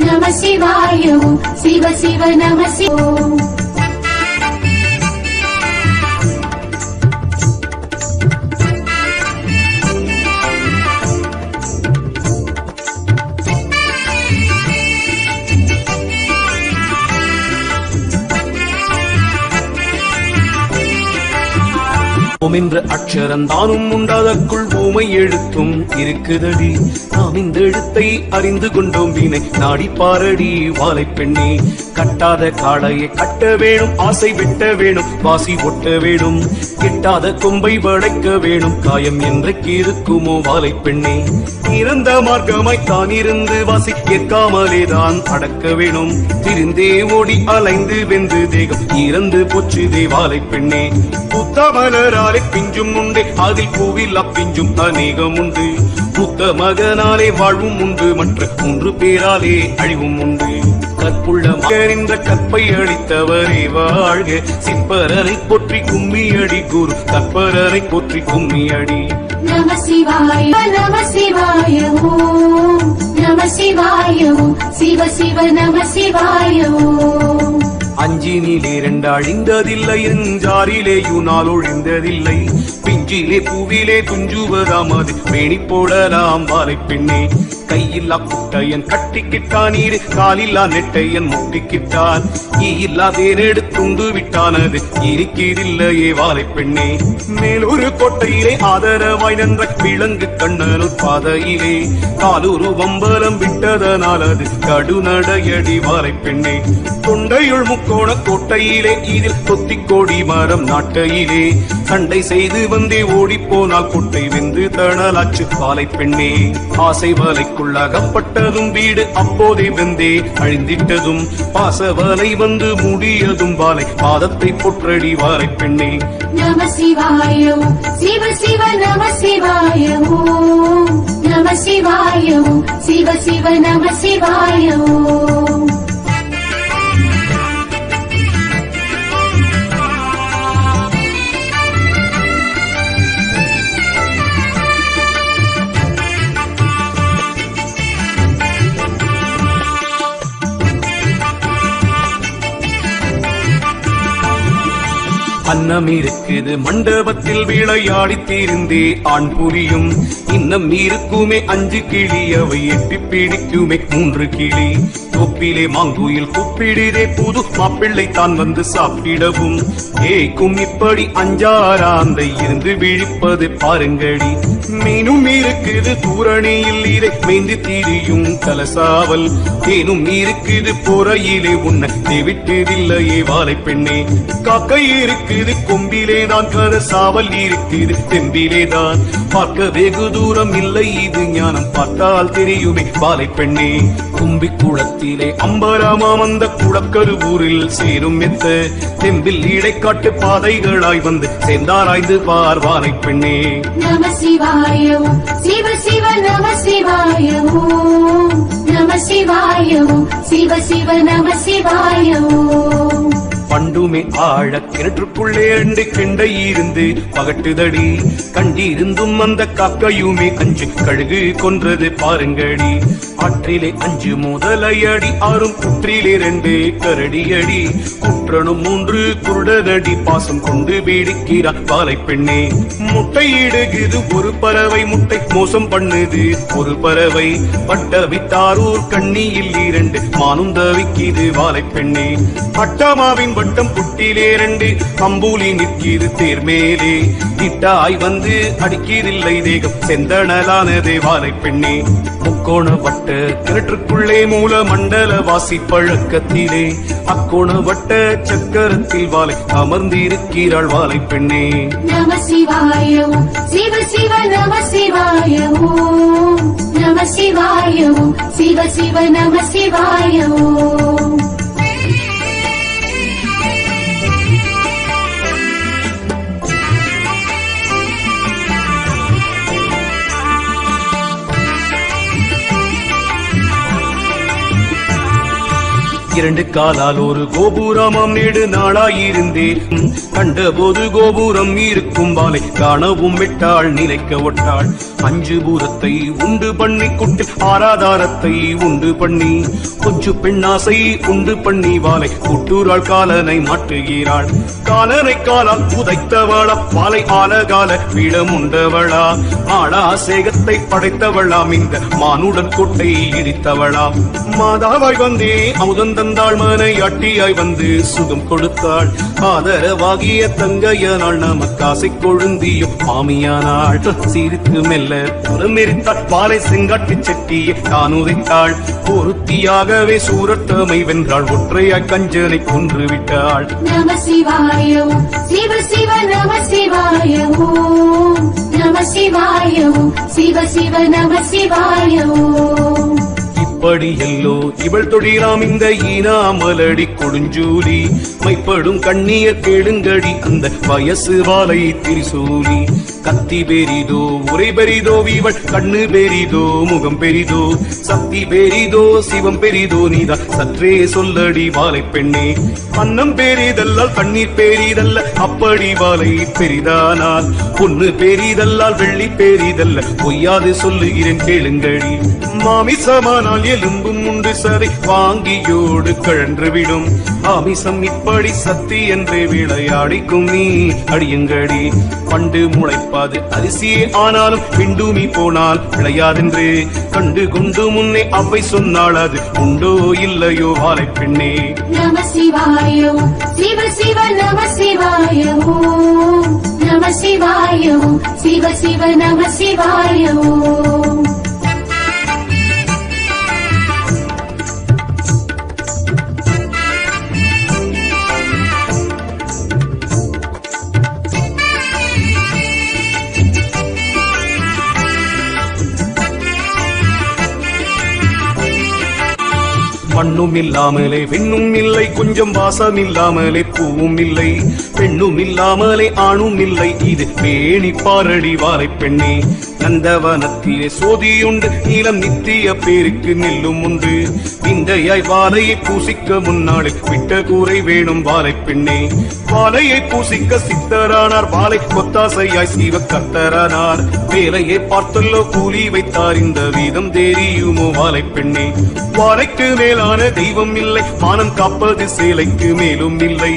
நம சிவாய சிவ சிவ நம சிவ ஓம் என்ற அக்ஷரம் தானும் உண்டாதற்குள் ஊமை எழுத்தும் இருக்குதடி நாம் இந்த எழுத்தை அறிந்து கொண்டோம் வீணை நாடி பாரடி வாழை பெண்ணே கட்டாத காளையை கட்ட வேணும் ஆசை வெட்ட வேணும் வாசி ஒட்ட வேணும் கெட்டாத கொம்பை வளைக்க வேணும் காயம் என்றைக்கு இருக்குமோ வாழை பெண்ணே இறந்த மார்க்கமாய் தான் இருந்து வாசி கேட்காமலே தான் அடக்க வேணும் திரிந்தே ஓடி அலைந்து வெந்து தேகம் இறந்து போச்சுதே வாழை பெண்ணே புத்தமலராலே பிஞ்சும் உண்டு அதில் பூவில் அப்பிஞ்சும் அநேகம் உண்டு புத்த மகனாலே வாழ்வும் உண்டு மற்ற 3 பேராலே அழிவும் உண்டு கற்புள்ள மகரிந்த கற்பை அளித்தவரே வாழ்க சிற்பரனை போற்றி கும்மியடி குரு கற்பரனை போற்றி கும்மியடி நம சிவாய நம சிவாய நம சிவாய சிவ சிவ நம சிவாய அஞ்சினிலே 2 அழிந்ததில்லை எஞ்சாரிலேயுனால் ஒழிந்ததில்லை பிஞ்சிலே பூவிலே துஞ்சுவதாம் அது பேணி போடலாம் வாழை பெண்ணே கையில்லா குட்டையன் கட்டிக்கிட்டான் ஈடு காலில்லா நெட்டையன் முட்டிக்கிட்டான் ஈயில்லா தேனெடு துண்டு விட்டானது இருக்கிறில்லையே வாழை பெண்ணே மேலொரு கோட்டையிலே ஆதரவாய் நின்ற விலங்கு கண்ணனூர் பாதையிலே காலூரு வம்பலம் விட்டதனால் அது கடுநடையடி வாழை பெண்ணே தொண்டையுள் முக்கோண கோட்டையிலே இதில் தொத்தி கோடி மரம் நாட்டையிலே சண்டை செய்து வந்தே ஓடி போனால் கோட்டை வெந்து தணலாச்சு வாழை பெண்ணே ஆசை வலைக்குள் அகப்பட்டதும் வீடு அப்போதே வெந்தே அழிந்திட்டதும் பாசவலை வந்து முடியதும் வாழை பாதத்தை பொற்றடி வாழை பெண்ணே நம சிவாய சிவ சிவ நம சிவாய நம சிவாய சிவ சிவ நம சிவாய அன்னம் இருக்குது மண்டபத்தில் விளையாடி தீர்ந்தே ஆண் புரியும் இன்னம் இருக்குமே 5 கிளி அவை எட்டி பிடிக்குமே 3 கிளி தொப்பிலே மாங்குயில் கூப்பிடுதே புது மாப்பிள்ளை தான் வந்து சாப்பிடவும் ஏக்கும் இப்படி 5-6 ஆந்தை இருந்து விழிப்பது பாருங்கடி மீனும் இருக்குது தூரணியில் இதை மேய்ந்து தீரியும் கலசாவல் தேனும் இருக்குது பொறையிலே உன்னை தேவிட்டதில்லையே வாழை பெண்ணே காக்கை இருக்குது கொம்பிலே தான் கலசாவல் இருக்குது தெம்பிலே தான் பார்க்க வெகு தூரம் இல்லை இது ஞானம் பார்த்தால் தெரியுமே வாழை பெண்ணே கும்பி குளத்திலே அம்பராமாம் அந்த குளக்கருவூரில் சேரும் மெத்த தெம்பில் இடைக்காட்டு பாதைகளாய் வந்து சேர்ந்தாராய்ந்து பார் வாழை பெண்ணே நம சிவாய சிவ சிவ நம சிவாய நம சிவாய சிவ சிவ நம சிவாய பண்டுமே ஆழ கிணற்றுக்குள்ளே 2 கிண்டை இருந்து பகட்டுதடி கண்டிருந்தும் அந்த காக்கையுமே 5 கழுகு கொன்றது பாருங்கடி ஆற்றிலே 5 முதலையடி 6 குற்றிலே 2 கரடியடி குற்றனும் 3 குருடனடி பாசம் கொண்டு பீடிக்கிறார் வாழை பெண்ணே முட்டையிடுகிறது ஒரு பறவை முட்டை மோசம் பண்ணுது ஒரு பறவை பட்ட விட்டாரூர் கண்ணியில் 2 மானும் தவிக்கிது வாழை பெண்ணே அட்டமாவின் வட்டம் புட்டிலே 2 கம்பூலி நிற்கிது தேர்மேலே இட்டாய் வந்து அடிக்கிறதில்லை தேகம் செந்தணலானதே வாழை பெண்ணே முக்கோண வட்ட கிணற்றுக்குள்ளே மூல மண்டல வாசி பழக்கத்திலே அக்கோண வட்ட சக்கரத்தில் வாழை அமர்ந்திருக்கிறாள் வாழை பெண்ணே நம சிவாய சிவ சிவ நம சிவாய நம சிவாய சிவ சிவ நம சிவாய இரண்டு காலால் ஒரு கோபுரமாம் நெடு நாளாயிருந்தேன். கண்டபோது கோபுரம் இருக்கும் வாளை காணவும் விட்டாள் நினைக்க ஒட்டாள். அஞ்சு பூரத்தை உண்டு பண்ணி குட்டில் ஆராதாரத்தை உண்டு பண்ணி கொஞ்சு பெண்ணாசை உண்டு பண்ணி வாளை குட்டூராள் காலனை மாற்றுகிறாள். காலனை காலால் உதைத்தவளா வாளை ஆலகால பீடம் உண்டவளா ஆளாசேகத்தை படைத்தவளாம் இந்த மானுடன் கொட்டை இடித்தவளாம். மாதாவாய் வந்தே அமுதன் தந்தாள் மனை அட்டியாய் வந்து சுகம் கொடுத்தாள். ஆதரவாகிய தங்கையனாள் நமக்காசை கொழுந்தியும் மாமியானாள். சிரித்து மெல்ல புறமெரித்தாள் பாலை செங்காட்டு செட்டியை தான் உதைத்தாள். பொருத்தியாகவே சூரத்தமை வென்றாள் ஒற்றையாய் கஞ்சனை கொன்று விட்டாள். நம சிவாய ஓம் சிவ சிவ நம சிவாய ஓம் நம சிவாய ஓம் சிவ சிவ நம சிவாய ஓம். இப்படி எல்லோ இவள் தொழிலாம் இந்த ஈனாமலடி கொடுஞ்சூலி மைப்படும் கண்ணியர் கேளுங்கடி அந்த வயசு வாழை திரிசூலி. கத்தி பெரிதோ உரை பெரிதோ இவள் கண்ணு பெரிதோ முகம் பெரிதோ சக்தி பெரிதோ சிவம் பெரிதோ நீதா சற்றே சொல்லடி வாழை பெண்ணே. அன்னம் பெரிதல்லால் தண்ணீர் பெரிதல்ல அப்படி வாழை பெரிதானால் பொண்ணு பெரிதல்லால் வெள்ளி பெரிதல்ல பொய்யாது சொல்லுகிறேன் கேளுங்கடி. மாமிசமானால் எலும்பும் உண்டு சதை வாங்கியோடு கழன்றுவிடும். ஆமிசம் இப்படி சக்தி என்று விளையாடிக்கும் நீ அடியுங்கடி. பண்டு முளைப்பாது அரிசியே ஆனாலும் பிண்டுமி போனால் விளையாதென்று கண்டு கொண்டு முன்னே அவை சொன்னாள் அது உண்டோ இல்லையோ வாழை பெண்ணே. நம சிவாய ஓம் சிவ சிவ நம சிவாய ஓம் நம சிவாய ஓம் சிவ சிவ நம சிவாய ஓம். மண்ணும் இல்லாமலே பெண்ணும் இல்லை கொஞ்சம் வாசம் இல்லாமலே பூவும் இல்லை பெண்ணும் இல்லாமலே ஆணும் இல்லை இது பேணி பாரடி வாழை பெண்ணே. நந்தவனத்திலே சோதியுண்டு நீலம் நித்திய பேருக்கு நெல்லும் உண்டு. விந்தையாய் வாழையை பூசிக்க முன்னாளில் விட்ட கூரை வேணும் வாழை பெண்ணே. வாழையை பூசிக்க சித்தரானார் வாழை கொத்தாசையாய் சீவ கர்த்தரானார். வேலையை பார்த்தல்லோ கூலி வைத்தார் இந்த வீதம் தெரியுமோ வாழை பெண்ணே. வாழைக்கு மேலான தெய்வம் இல்லை மானம் காப்பது சேலைக்கு மேலும் இல்லை.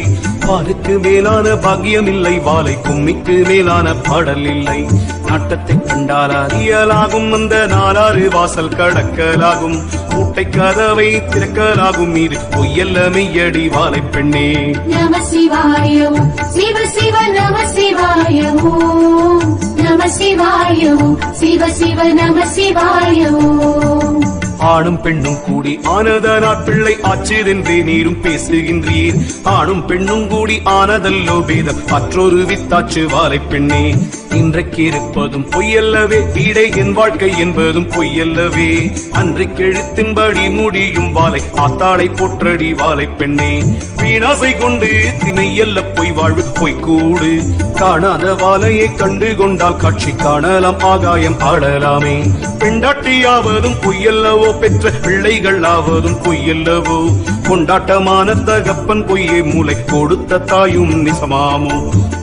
பாலுக்கு மேலான பாக்கியம் இல்லை வாழை கும்மிக்கு மேலான பாடல் இல்லை. நாட்டத்தை கண்டால் அறியலாகும் அந்த நாலாறு வாசல் கடக்கலாகும். மூட்டை கதவை திறக்கலாகும் இது பொய்யல்ல மெய்யடி வாழை பெண்ணே. நம சிவாய ஓம் சிவ சிவ நம சிவாய ஓம் நம சிவாய ஓம் சிவ சிவ நம சிவாய ஓம். ஆணும் பெண்ணும் கூடி ஆனதனாற் பிள்ளை ஆச்சுதென்றே நீரும் பேசுகின்றீர். ஆணும் பெண்ணும் கூடி ஆனதல்லோ வேதம் மற்றொரு வித்தாச்சு வாழை பெண்ணே. இன்றைக்கு இருப்பதும் பொய்யல்லவே வீடை என் வாழ்க்கை என்பதும் பொய்யல்லவே. அன்றைக்கு எழுத்தின்படி முடியும் வாழை ஆத்தாளை போற்றடி வாழை பெண்ணே. வீணாசை கொண்டு திணையல்ல பொய் வாழ்வு பொய்க்கூடு. காணாத வாழையை கண்டு கொண்டால் காட்சி காணலாம் ஆகாயம் ஆடலாமே. பெண்டாட்டியாவதும் பொய்யல்லவோ பெற்ற பிள்ளைகள் ஆவதும் பொய்யல்லவோ. கொண்டாட்டமான தகப்பன் பொய்யே மூளை கொடுத்த தாயும் நிசமாமோ.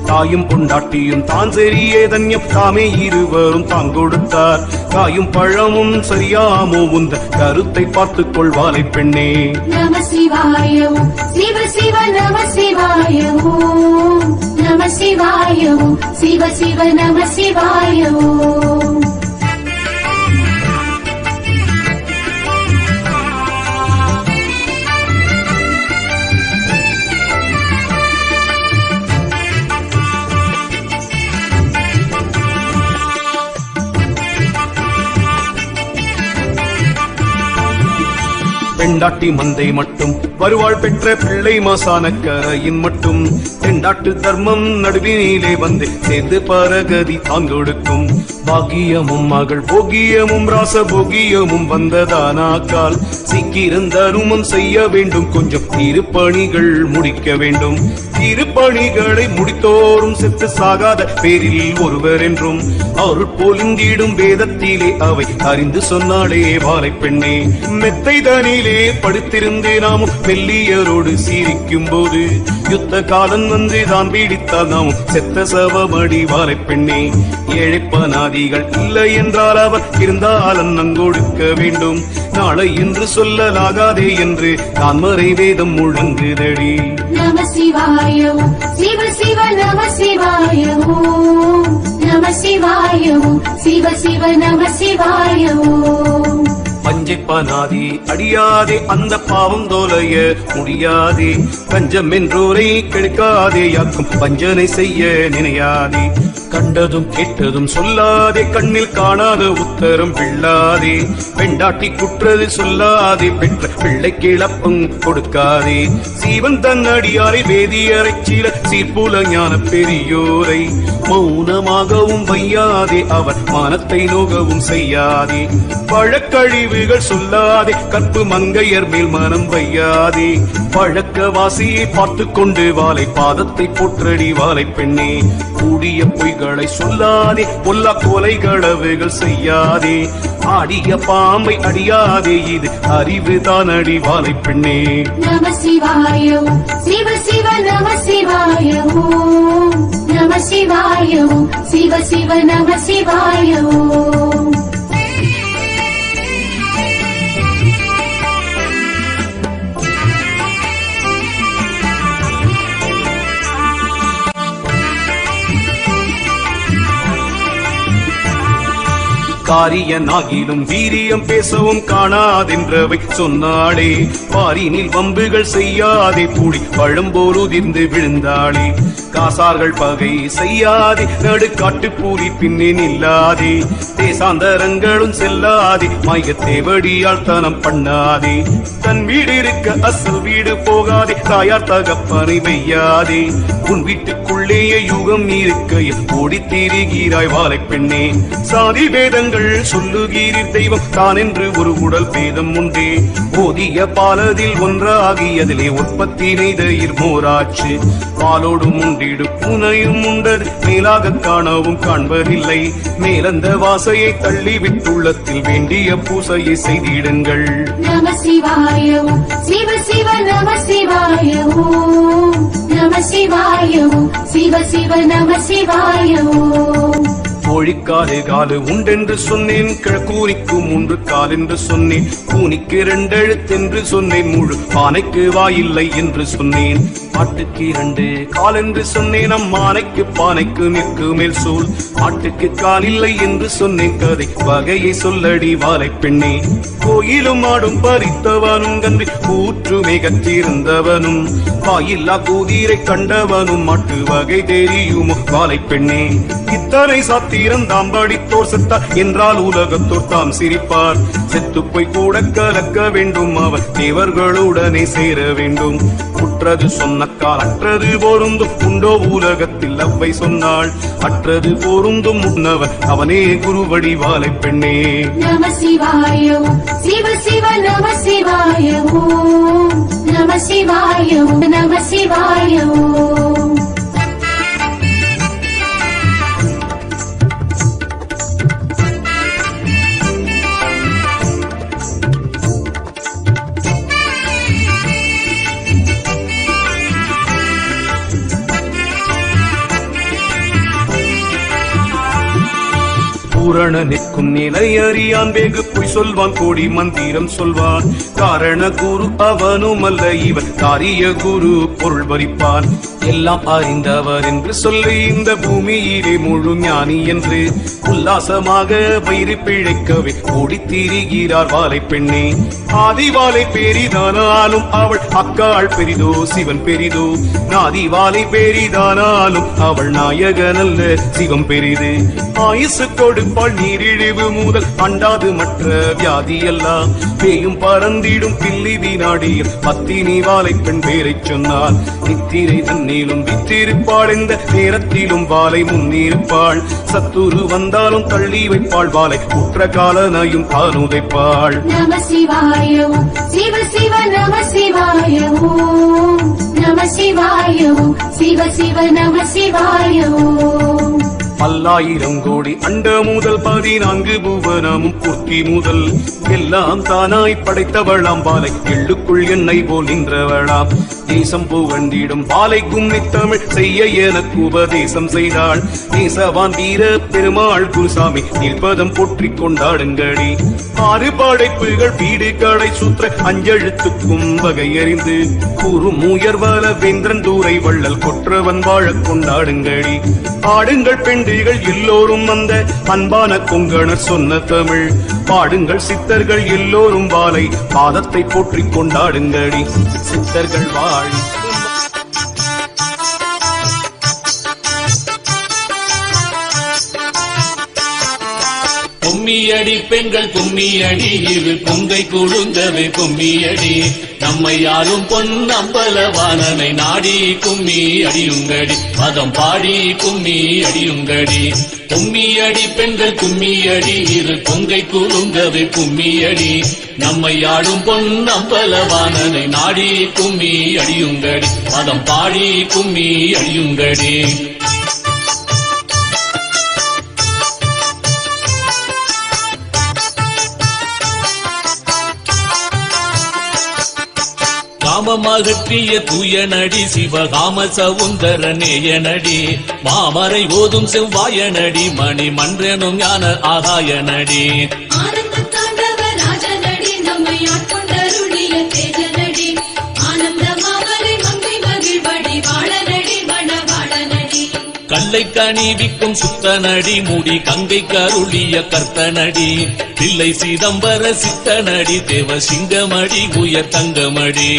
தாயும் பொண்டாட்டியும் தான் சரியே தன்யம் தாமே இருவரும் தான் கொடுத்தார். காயும் பழமும் சரியாமோ உந்த கருத்தை பார்த்துக் கொள்வாலை பெண்ணே. நம சிவாய ஓம் சிவ சிவ நம சிவாய ஓம் நம சிவாய ஓம் சிவ சிவ நம சிவாய ஓம். பெண்டாட்டி மந்தை மட்டும் வருவாள் பெற்ற பிள்ளை மாசான கரையின் மட்டும். பெண்டாட்டு தர்மம் நடுவினிலே வந்து சேர்ந்து பரகதி தான் கொடுக்கும். பாகியமும் மகள் போகியமும் ராச போகியமும் வந்ததானாக்கால் சீக்கிரம் தருமம் செய்ய வேண்டும். கொஞ்சம் திருப்பணிகள் முடிக்க வேண்டும். திருப்பணிகளை முடித்தோறும் செத்து சாகாத பேரில் ஒருவர் என்றும் அருள் பொலிந்திடும் வேதத்திலே அவை அறிந்து சொன்னாலே வாழை பெண்ணே. மெத்தை தனிலே வீட்டிலே படுத்திருந்தே நாமும் மெல்லியரோடு சீரிக்கும் போது யுத்த காலம் வந்து தான் பீடித்தால் நாமும் செத்த சவமடி வாழை பெண்ணே. ஏழைப்பனாதிகள் இல்லை என்றால் அவர் இருந்தால் அன்னம் கொடுக்க வேண்டும். நாளை என்று சொல்லலாகாதே என்று நான் மறை வேதம் முழங்குதடி. நம சிவாய ஓம் சிவ சிவ நம சிவாய ஓம் நம சிவாய ஓம் சிவ சிவ நம சிவாய ஓம். பஞ்சப்பனாதி அடியாதே அந்த பாவம் தோலைய முடியாதே. பஞ்சம் என்றோரை கெடுக்காதே யாக்கும் பஞ்சனை செய்ய நினையாதே. கண்டதும் கேட்டதும் சொல்லாதே கண்ணில் காணாத உத்தரம் பிள்ளாதே. பெண்டாட்டி குற்றது சொல்லாதே பெற்ற பிள்ளைக்கு இழப்பும் கொடுக்காதே. சீவன் தன் அடியாரை வேதியரை சீல சீர்புல ஞான பெரியோரை மௌனமாகவும் வையாதே. அவர் மானத்தை நோகவும் செய்யாதே. பழக்கழிவுகள் சொல்லாதே கற்பு மங்கையர் மேல் மனம் வையாதே. பழக்க வாசியை பார்த்து கொண்டு வாழை பாதத்தை போற்றடி வாழை பெண்ணே. கூடிய பொய்களை சொல்லாதே பொல்லா கொலைகளவுகள் செய்யாதே. ஆடிய பாம்பை அடியாதே இது அறிவு தான் அடி வாழை பெண்ணே. நம சிவாய ஓம் சிவ சிவ நம சிவாய ஓம் நம சிவாய ஓம் சிவ சிவ நம சிவாய ஓம். காரியனாகிலும் வீரியம் பேசவும் காணாதென்றவை சொன்னாளே. பாரினில் வம்புகள் செய்யாதே பூடி பழம்போல் உதிர்ந்து விழுந்தாளே. காசார்கள் பகை செய்யாதே நடுக்காட்டு பூரி பின்னே நில்லாதே. தேசாந்தரங்களும் செல்லாதே மாயத்தேவடியால் தனம் பண்ணாதே. தன் வீடு இருக்க அசல் வீடு போகாதே. தாயார் தகப்பனை வையாதே. உன் வீட்டுக்குள்ளேயே யுகம் இருக்கையில் ஓடி திரிகிறாய் வாழை பெண்ணே. சாதி வேதங்கள் சொல்லுகிறீர் தெய்வம் தான் என்று ஒரு உடல் பேதம் உண்டே. போதிய பாலதில் ஒன்றாகியதிலே உற்பத்தி நெய்தயிர் மோராச்சு. பாலோடும் உண்டிடு புனையும் உண்டது மேலாக காணவும் காண்பதில்லை. மேலந்த வாசையை தள்ளி விட்டுள்ளத்தில் வேண்டிய பூசையை செய்திடுங்கள். நம சிவாய ஓம் சிவ சிவ நம சிவாய ஓம் நம சிவாய ஓம் சிவ சிவ நம சிவாய ஓம். கோழிக்காலு காலு உண்டென்று சொன்னேன். கிழக்கூனிக்கு 3 கால் என்று சொன்னேன். கூனிக்கு 2 எழுத்தென்று சொன்னேன். முழு பானைக்கு வாயில்லை என்று சொன்னேன். ஆட்டுக்கு 2 கால் என்று சொன்னேன். அம்மானைக்கு பானைக்கு நிற்கு மேல் சூழ். ஆட்டுக்கு கால் இல்லை என்று சொன்னேன். கதை வகையை சொல்லடி வாழை பெண்ணே. கோயிலும் ஆடும் பறித்தவனும் கன்றி கூற்று மிகத்திருந்தவனும் வாயில்லா கூதிரை கண்டவனும் மாட்டு வகை தெரியுமோ வாழை பெண்ணே. இத்தனை சாத்திரம் தாம் படித்தோர் செத்தார் என்றால் உலகத்தோர் தாம் சிரிப்பார். செத்து போய் கூட கலக்க வேண்டும். அவர் தேவர்களுடனே சேர வேண்டும். குற்றது சொன்னக்கால் அற்றது பொருந்தும் உண்டோ உலகத்தில் அவ்வை சொன்னாள். அற்றது பொருந்தும் உன்னவர் அவனே குருவடி வாழை பெண்ணே. நம சிவாய ஓம் சிவ சிவ நம சிவாய ஓம் நம சிவாய ஓம் நம சிவாய ஓம். பூரண நிற்கும் நிலை அறியான் வெகு பொய் சொல்வான். கோடி மந்திரம் சொல்வான். காரண குரு அவனும் அல்ல இவன் காரிய குரு பொருள் பறிப்பான். எல்லாம் அறிந்தவர் என்று சொல்லி இந்த பூமியிலே முழு ஞானி என்று உல்லாசமாக வயிறு பிழைக்கவே ஓடி திரிகிறார் வாழை பெண்ணே. ஆதி வாழை பெரிதானாலும் அவள் அக்காள் பெரிதோ சிவன் பெரிதோ. நாதி வாழை பெரிதானாலும் அவள் நாயகனல்ல சிவம் பெரிது. ஆயுசு கொடுப்பாள் நீரிழிவு முதல் அண்டாது மற்ற வியாதி எல்லாம். பேயும் பறந்திடும் பில்லி வினாடியில் பத்தினி வாழை பெண் பேரை சொன்னால். நித்திரை தன்னிலும் வித்திருப்பாள். இந்த நேரத்திலும் வாழை முன்னிருப்பாள். சத்துரு வந்தாலும் தள்ளி வைப்பாள். வாழை குற்ற காலனையும் தானுதைப்பாள். நம சிவாய ஓம் சிவ சிவ நம சிவாய ஓம் நம சிவாய ஓம் சிவ சிவ நம சிவாய ஓம். பல்லாயிரம் கோடி அண்ட முதல் 14 புவனமும் பூர்த்தி முதல் எல்லாம் தானாய் படைத்தவளாம் பாலை எள்ளுக்குள் எண்ணெய் போல் நின்றவளாம் தேசம் புகழ்ந்திடும் பாலைக்கும் நித்தமிழ் செய்ய எனக்கு உபதேசம் செய்தாள் நேசவான் வீர பெருமாள் குருசாமி நீள்பதம் போற்றிக் கொண்டாடுங்கடி 6 படைப்புகள் வீடு கடை சூத்திர அஞ்செழுத்துக்கும் வகையறிந்து கூறும் உயர்வல வேந்திரன் தூரை வள்ளல் கொற்றவன் வாழக் கொண்டாடுங்கடி ஆடுங்கள் பெண்டுகள் எல்லோரும் அந்த அன்பான கொங்கணர் சொன்ன தமிழ் பாடுங்கள் சித்தர்கள் எல்லோரும் வாழை பாதத்தை போற்றிக் கொண்டாடுங்கடி சித்தர்கள் வாழி கும்மியடி பெண்கள் கும்மியடி இரு கொங்கை குழுங்கவே கும்மியடி நம்மை யாரும் பொன்னம்பலவானனை நாடி கும்மி அடியுங்கடி பதம் பாடி கும்மி அடியுங்கடி கும்மியடி பெண்கள் கும்மியடி இரு கொங்கை குழுங்கவே கும்மியடி நம்மை யாரும் பொன்னம்பலவானனை நாடி கும்மி அடியுங்கடி பதம் பாடி கும்மி அடியுங்கடி காமமகற்றிய தூயனடி சிவகாம சவுந்தர நேயனடி மாமரை ஓதும் செவ்வாயனடி மணி மன்றனும் ஞான ஆகாயனடி கல்லை கணிவிக்கும் சுத்தனடி முடி கங்கை கருளிய கர்த்தனடி பிள்ளை சிதம்பர சித்தனடி தேவ சிங்கமடி உயர் தங்கமடி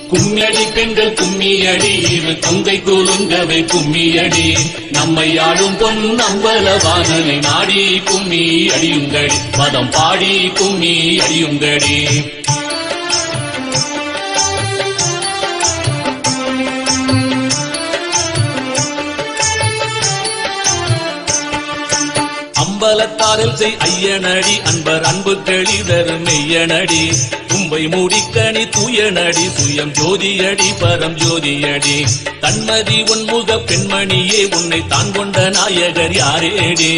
கும்மியடி பெண்கள் கும்மியடி இரு கொங்கை குலுங்கவை கும்மியடி நம்மை ஆடும் பொன்னம்பலவானனை நாடி கும்மி அடியுங்கடி பதம் பாடி கும்மி அடியுங்கடி அம்பலத்தாரில் செய் ஐயனடி அன்பர் அன்பு தெளிதர் மெய்யனடி தும்பை மூடிக்கணி தூயனடி சுயம் ஜோதியடி பரம் ஜோதியடி தன்மதி உன்முக பெண்மணியே உன்னை தான் கொண்ட நாயகர் யாரேடி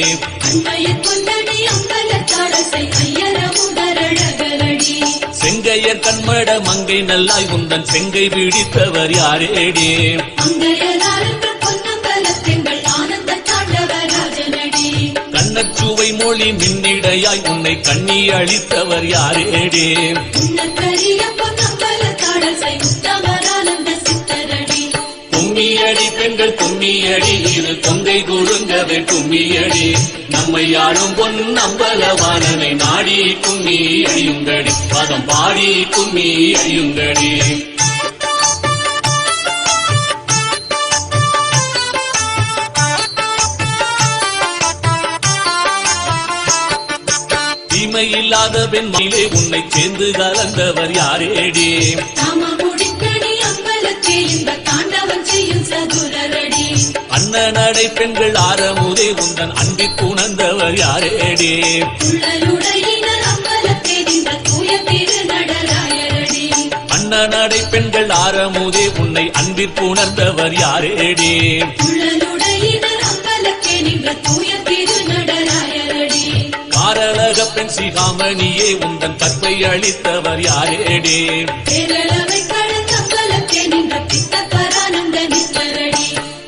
செங்கையர் கண்மட மங்கை நல்லாய் உந்தன் செங்கை பிடித்தவர் யாரேடி கண்ணச்சுவை மொழி மின்னிடையாய் உன்னை கண்ணி அளித்தவர் யாரேடே கும்மியடி பெண்கள் கும்மியடி இரு கொங்கை குழுங்கவே கும்மியடி நம்மை ஆடும் பொன்னம்பலவானனை நாடி கும்மி அடியுங்கடி பதம் பாடி கும்மி அடியுங்கடி இல்லாத பெண்மையிலே உன்னை சேர்ந்து கலந்தவர் யாரேடி அண்ணனடை பெண்கள் ஆரமுதே உந்தன் அன்பிற்கு உணர்ந்தவர் யாரேடி அண்ணனடை பெண்கள் ஆரமுதே உன்னை அன்பிற்கு உணர்ந்தவர் யாரேடி காரழக பெண் சிகாமணியே உந்தன் கற்பை அளித்தவர் யாரேடே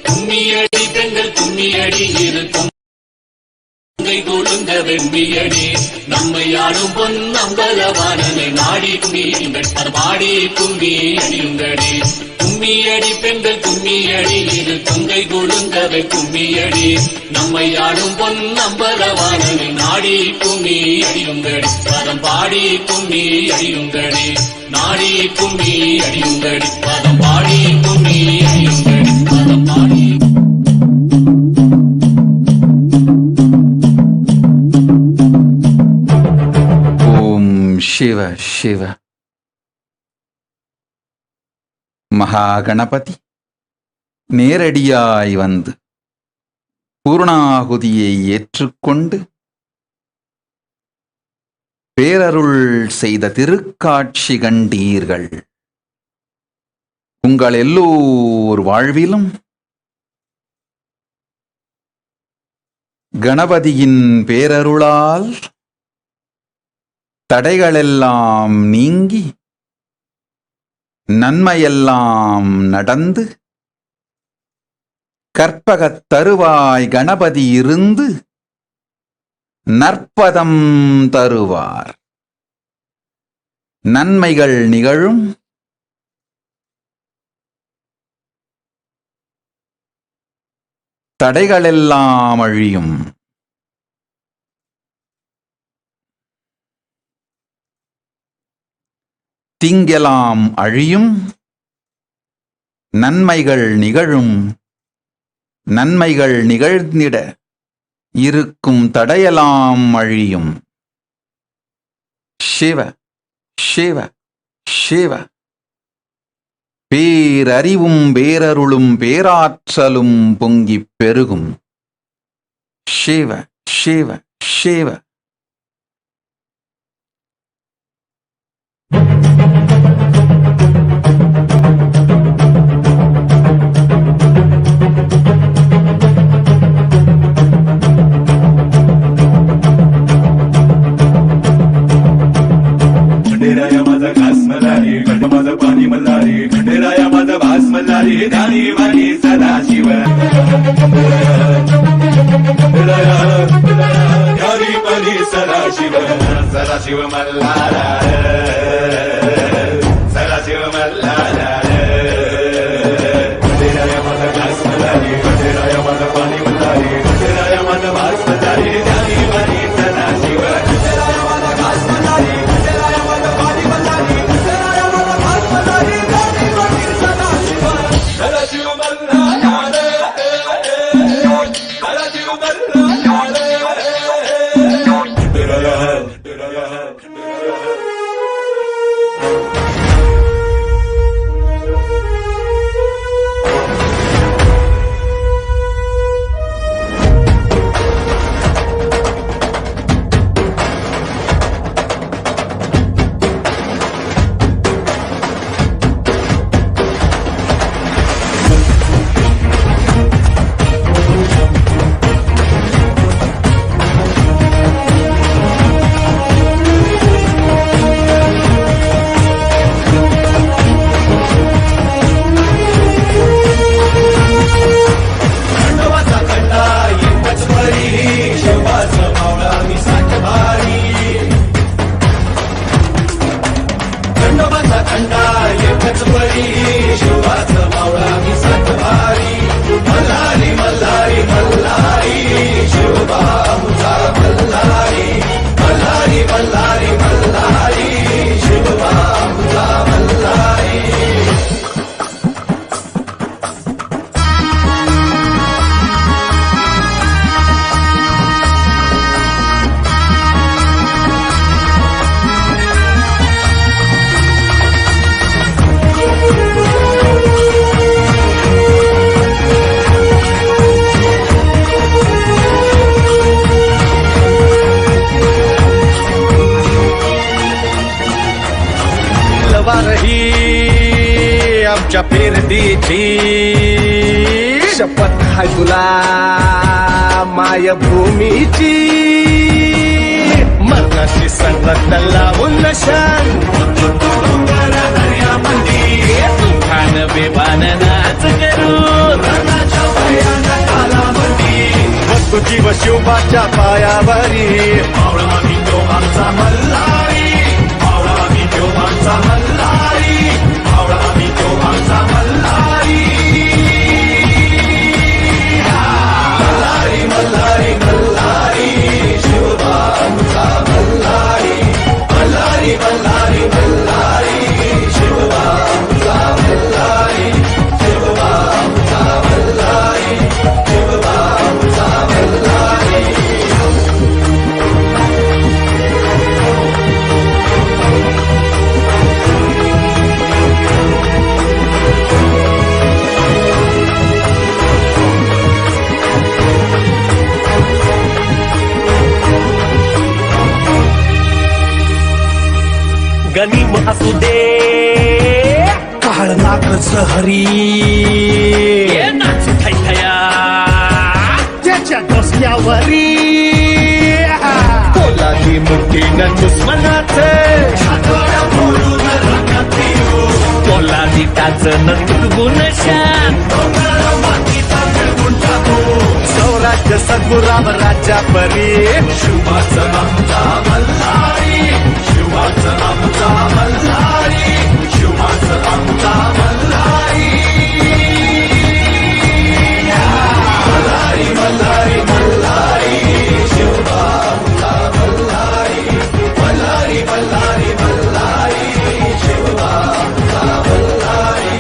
கும்மியடி பெண்கள் கும்மியடி இரு கொங்கை கொழுங்க வெம்மியடி நம்மை ஆடும் பொன்னம்பலவானனை நாடி கும்மி பாடி கும்மி அடியுங்கடி கும்மியடி பெண்கள் கும்மியடி இரு கொங்கை கொழுங்கவை கும்மியடி நம்மை ஆடும் பொன்னம்பலவானனை நாடி கும்மி அடியுங்கடி பதம் பாடி கும்மி அடியுங்கடி நாடி கும்மி அடியுங்கடி பதம் பாடி கும்மி அடியுங்கடி பதம் பாடி ஓம் சிவ சிவ. மகாகணபதி நேரடியாய் வந்து பூர்ணாகுதியை ஏற்றுக்கொண்டு பேரருள் செய்த திருக்காட்சி கண்டீர்கள். உங்கள் எல்லோர் வாழ்விலும் கணபதியின் பேரருளால் தடைகளெல்லாம் நீங்கி நன்மையெல்லாம் நடந்து கற்பகத் தருவாய் கணபதி இருந்து நற்பதம் தருவார். நன்மைகள் நிகழும். தடைகளெல்லாம் அழியும். தீங்கெல்லாம் அழியும். நன்மைகள் நிகழும். நன்மைகள் நிகழ்ந்திட இருக்கும் தடையெல்லாம் அழியும். சிவ சிவ சிவ. பேரறிவும் பேரருளும் பேராற்றலும் பொங்கிப் பெருகும். சிவ சிவ சிவ. खंडेराया माझा घास मल्हारी खंड माझं पाणी मल्हारी खंडेराया माझा घास मल्हारी दानी वाणी सदा शिव दानी वाणी सदा शिव मल्हारा सदा शिव मल्हारा खंडेराया माझा घास मल्हारी खंडेराया माझा पाणी मल्हारी खंडेराया माझा घास मल्हारी दानी वाणी सदा शिव खंडेराया माझा घास मल्हारी आमच्या पेरडीची शपथ हाय तुला मायभूमीची मरणाशी संगत लावून नशान खान बेबान नाच करू तुझी व शिवबाच्या पायावरी मावळा मी तो आमचा मल्हारी मावळा मी तो आमचा मल्हारी मावळा मी तो आमचा मल्हारी मल्हारी मल्हारी मल्हारी शिवबा आमचा मल्हारी मल्हारी मल्हारी मल्हारी शिवबा आमचा मल्हारी शिवबा आमचा मल्हारी शिवबा आमचा मल्हारी नाकच हरी नाचू थैथया त्याच्या डोसक्यावरी पोलादी मुठीनं दुश्मनाचे पोलादी टाचन तुडवून शान सौराज्य सद्गुराम राजा परी शिवाचं आमचा मल्हारी शिवाचं आमचा मल्हारी शिवाचं आमचा मल्हारी मल्हारी मल्हारी मल्हारी शिवा आमचा मल्हारी मल्हारी मल्हारी मल्हारी शिवा आमचा मल्हारी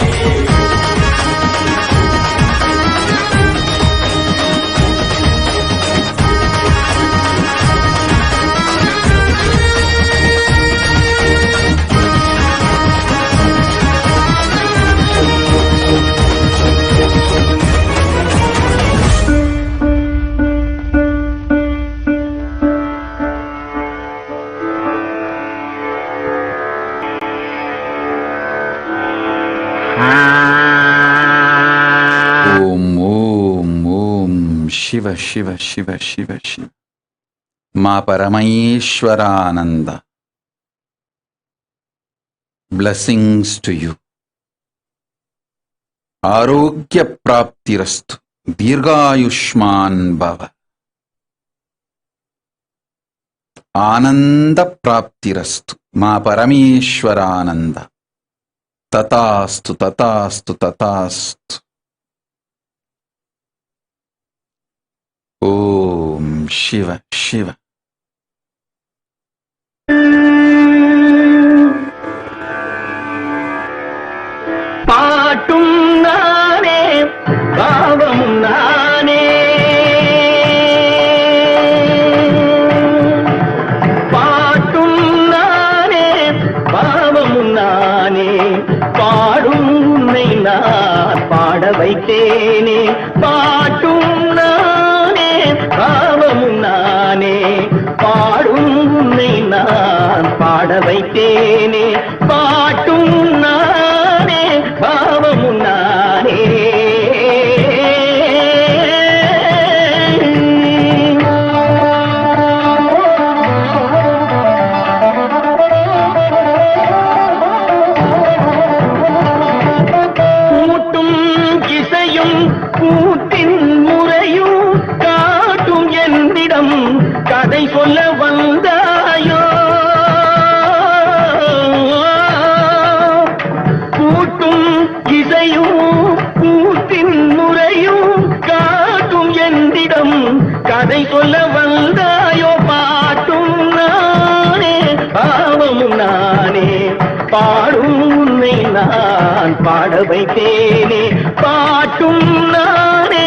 शिव शिव शिव शिव शिव मा परमेश्वरानंद ब्लेसिंग्स टू यू आरोग्य प्राप्तिरस्तु दीर्घायुष्मान भव आनंद प्राप्तिरस्तु मा परमेश्वरानंद तथास्तु तथास्तु तथास्तु ओम शिव शिव பாட்டும் நானே பாவமும் நானே பாட்டும் நானே பாவமும் நானே பாடும் உன்னை நான் பாட வைத்தேனே பாட்டும் நானே பாவமும் நானே பாடும் உன்னை நான் பாட வைத்தேனே பாட்டும் நானே பாவமும் நானே கூட்டும் இசையும் கூட்டின் முறையும் காட்டும் என்னிடம் கதை சொல்ல வந்தாயோ கூட்டும் இசையும் கூட்டின் முறையும் காட்டும் என்னிடம் கதை சொல்ல வந்தாயோ பாட்டும் நானே பாவமும் நானே பாடும் உன்னை நான் பாட வைத்தேனே பாட்டும் நானே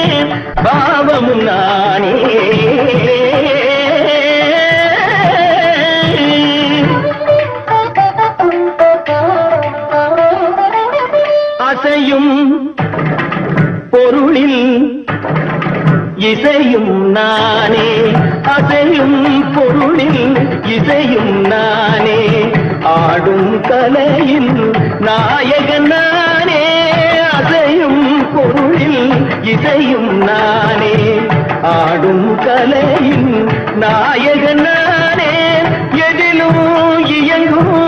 பாவமும் நானே அசையும் பொருளில் இசையும் நானே அசையும் பொருளில் இசையும் நானே ஆடும் கலையில் நாயகன் நானே அசையும் பொருளில் இசையும் நானே ஆடும் கலையில் நாயகன் நானே எதிலும் இயங்கும்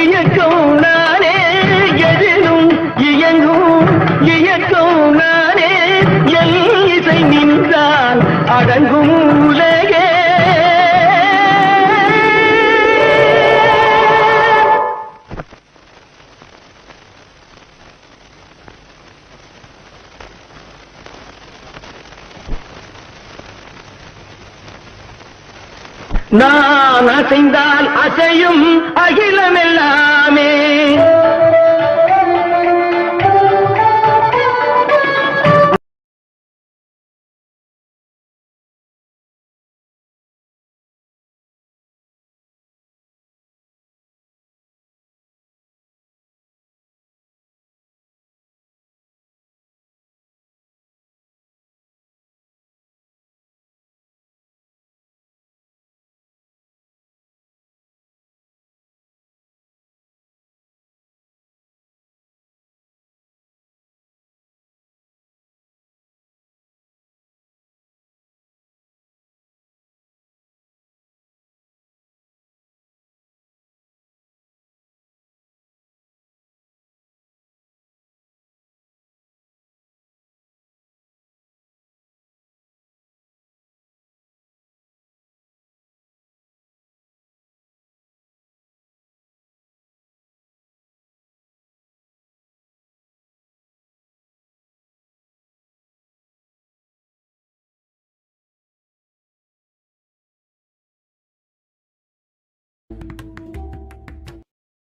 இயக்கம் நானே எதிலும் இயங்கும் இயக்கம் நானே எல் இசை நின்றால் அடங்கும் உலகே நான் அசைந்தால் அசையும் அகிலமெல்லாமே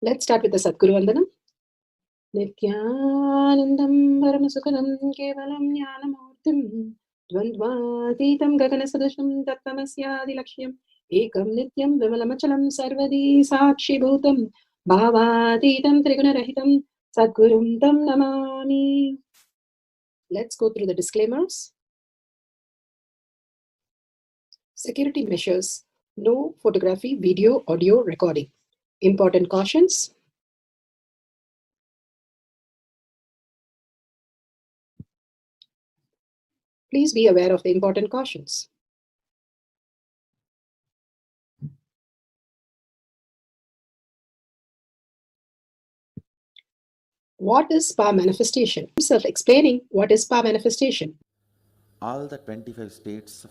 Let's start with the Sadguru Vandanam. Nithyanandam Paramashivoham Kevalam Jnanamurtim Dvandvatītam Gaganasadasham Tattamasyadi Lakshyam Ekam Nityam Vimalamachalam Sarvadi Sakshi Bhutam Bhavatītam Trigunarahitam Sadgurum Tam Namami. Let's go through the disclaimers. Security measures. No photography, video, audio recording. Important cautions. Please be aware of the important cautions. What is power manifestation? Self-explaining what is power manifestation. All the 25 states of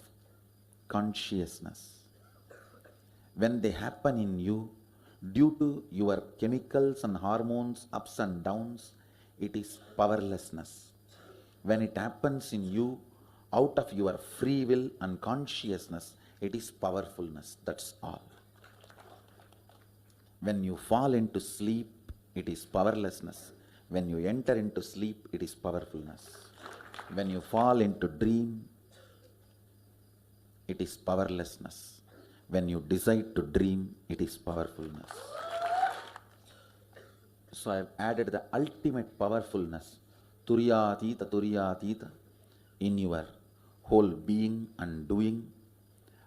consciousness, when they happen in you, due to your chemicals and hormones, ups and downs, it is powerlessness. When it happens in you, out of your free will and consciousness, it is powerfulness. That's all. When you fall into sleep, it is powerlessness. When you enter into sleep, it is powerfulness. When you fall into dream, it is powerlessness. When you decide to dream, it is powerfulness. So I have added the ultimate powerfulness, Turiyatita, in your whole being and doing.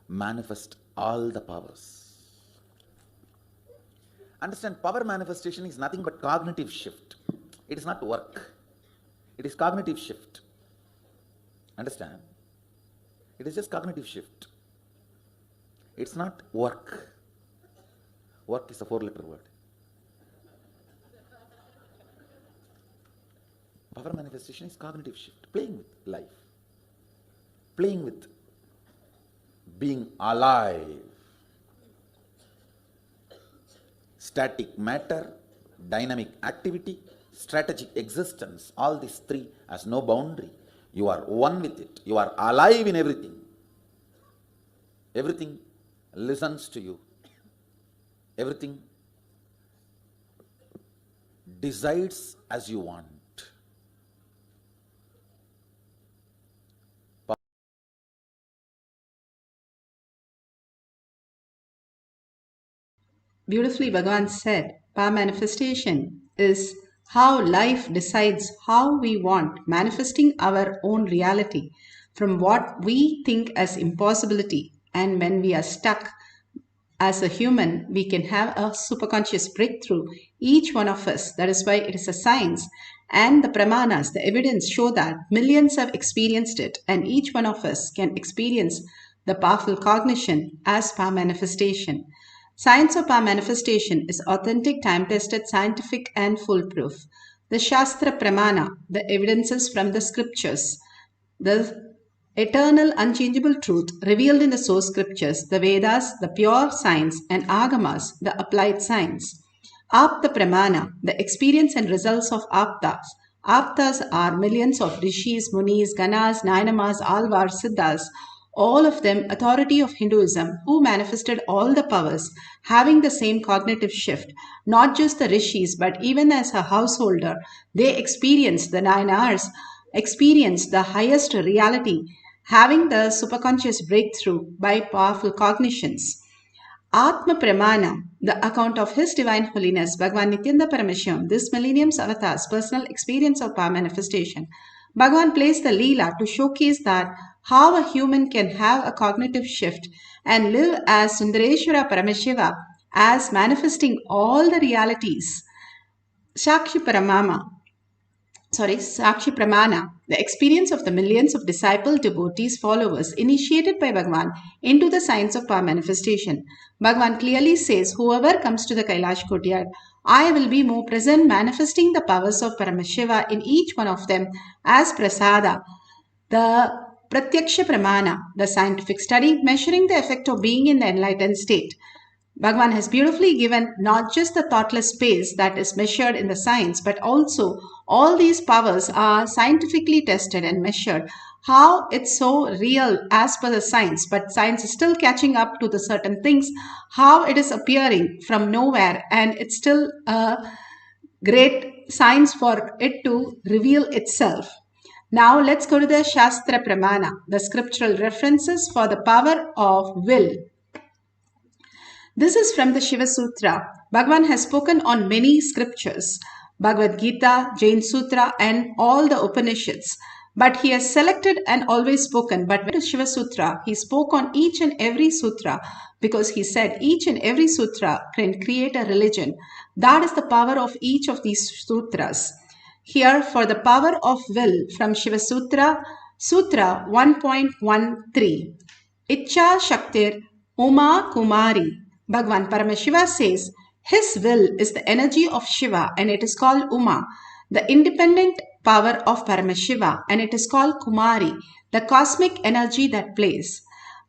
Manifest all the powers. Understand, power manifestation is nothing but cognitive shift. It is not work. It is cognitive shift. Understand? It is just cognitive shift. It's not work. Work is a 4-letter word. Power manifestation is cognitive shift. Playing with life. Playing with being alive. Static matter, dynamic activity, strategic existence. All these three has no boundary. You are one with it. You are alive in everything. Everything listens to you. Everything decides as you want. Beautifully, Bhagavan said, power manifestation is how life decides how we want, manifesting our own reality from what we think as impossibility. And when we are stuck as a human, we can have a superconscious breakthrough. Each one of us. That is why it is a science. And the pramanas, the evidence show that millions have experienced it, and each one of us can experience the powerful cognition as power manifestation. Science of power manifestation is authentic, time-tested, scientific, and foolproof. The Shastra Pramana, the evidences from the scriptures, the eternal, unchangeable truth revealed in the source scriptures, the Vedas, the pure science, and Agamas, the applied science. Apta Pramana, the experience and results of Aptas. Aptas are millions of rishis, munis, ganas, nainamas, alvars, siddhas, all of them authority of Hinduism, who manifested all the powers, having the same cognitive shift. Not just the rishis, but even as a householder, they experienced the 9 hours, experienced the highest reality, having the superconscious breakthrough by powerful cognitions. Atma Pramana, the account of His Divine Holiness, Bhagavan Nithyananda Paramashivam, this millennium's avatar's personal experience of power manifestation. Bhagavan plays the Leela to showcase that how a human can have a cognitive shift and live as Sundareshwara Paramashiva, as manifesting all the realities. Sakshi Pramana, the experience of the millions of disciple devotees followers initiated by Bhagavan into the science of power manifestation. Bhagavan clearly says, whoever comes to the Kailash courtyard, I will be more present, manifesting the powers of Paramashiva in each one of them as prasada. The Pratyaksha Pramana, the scientific study measuring the effect of being in the enlightened state. Bhagavan has beautifully given not just the thoughtless space that is measured in the science, but also all these powers are scientifically tested and measured. how it's so real as per the science, but science is still catching up to the certain things, how it is appearing from nowhere, and it's still a great science for it to reveal itself. Now let's go to the Shastra Pramana, the scriptural references for the power of will. This is from the Shiva Sutra. Bhagavan has spoken on many scriptures, Bhagavad Gita, Jain Sutra, and all the Upanishads. But he has selected and always spoken. But when Shiva Sutra, he spoke on each and every sutra because he said each and every sutra can create a religion. That is the power of each of these sutras. Here, for the power of will from Shiva Sutra, Sutra 1.13. Icha Shaktir Uma Kumari. Bhagavan Paramashiva says, his will is the energy of Shiva and it is called Uma, the independent power of Paramashiva, and it is called Kumari, the cosmic energy that plays.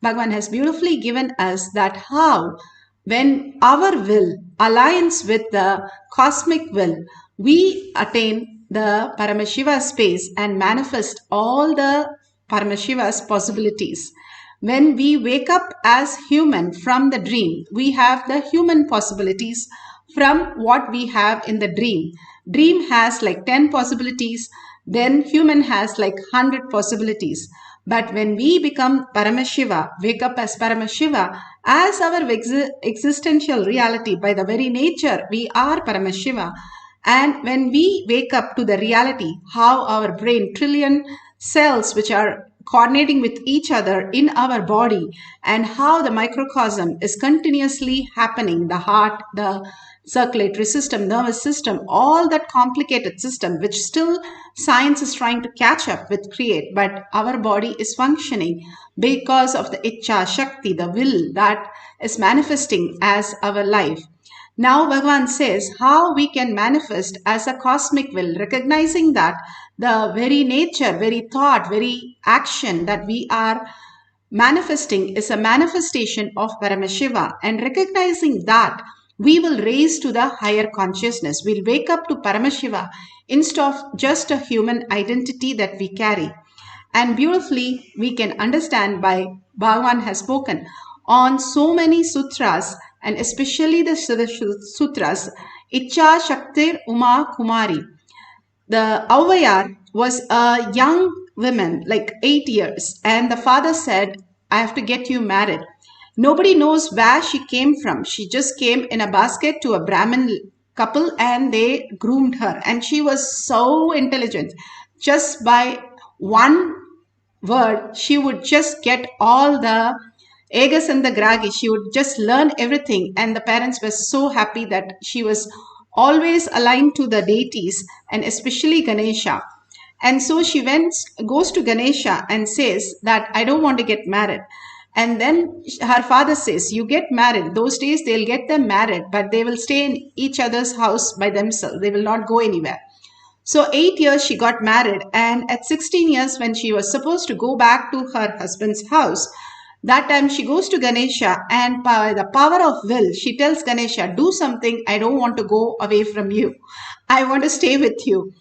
Bhagavan has beautifully given us that how when our will aligns with the cosmic will, we attain the Paramashiva space and manifest all the Paramashiva's possibilities. When we wake up as human from the dream, we have the human possibilities from what we have in the dream. Dream has like 10 possibilities, then human has like 100 possibilities. But when we become Paramashiva, wake up as Paramashiva, as our existential reality, by the very nature, we are Paramashiva. And when we wake up to the reality, how our brain, trillion cells which are coordinating with each other in our body, and how the microcosm is continuously happening, the heart, the circulatory system, nervous system, all that complicated system which still science is trying to catch up with, create, but our body is functioning because of the Icha Shakti, the will that is manifesting as our life. Now Bhagavan says how we can manifest as a cosmic will, recognizing that the very nature, very thought, very action that we are manifesting is a manifestation of Paramashiva, and recognizing that we will raise to the higher consciousness. We'll wake up to Paramashiva instead of just a human identity that we carry. And beautifully we can understand by Bhagavan has spoken on so many sutras, and especially the sutras, Icha Shaktir Uma Kumari. The Avayar was a young woman, like 8 years, and the father said, I have to get you married. Nobody knows where she came from. She just came in a basket to a Brahmin couple and they groomed her. And she was so intelligent. Just by one word, she would just get all the Egas and the Gragi. She would just learn everything. And the parents were so happy that she was always aligned to the deities and especially Ganesha. And so she goes to Ganesha and says that I don't want to get married. And then her father says, you get married. Those days they'll get them married, but they will stay in each other's house by themselves. They will not go anywhere. So 8 years she got married, and at 16 years when she was supposed to go back to her husband's house, that time she goes to Ganesha, and by the power of will, she tells Ganesha, do something. I don't want to go away from you. I want to stay with you.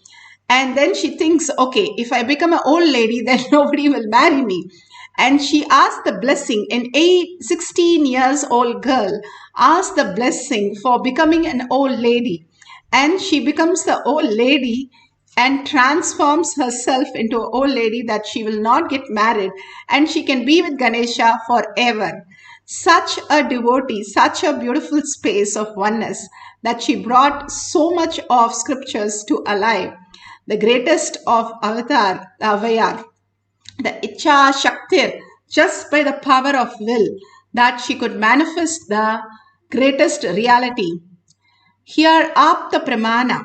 And then she thinks, okay, if I become an old lady, then nobody will marry me. And she asked the blessing, an 16 years old girl asked the blessing for becoming an old lady. And she becomes the old lady and transforms herself into an old lady that she will not get married and she can be with Ganesha forever. Such a devotee, such a beautiful space of oneness that she brought so much of scriptures to alive. The greatest of avatar, Avayar, the Icha Shaktir, just by the power of will, that she could manifest the greatest reality. Here, Apta Pramana,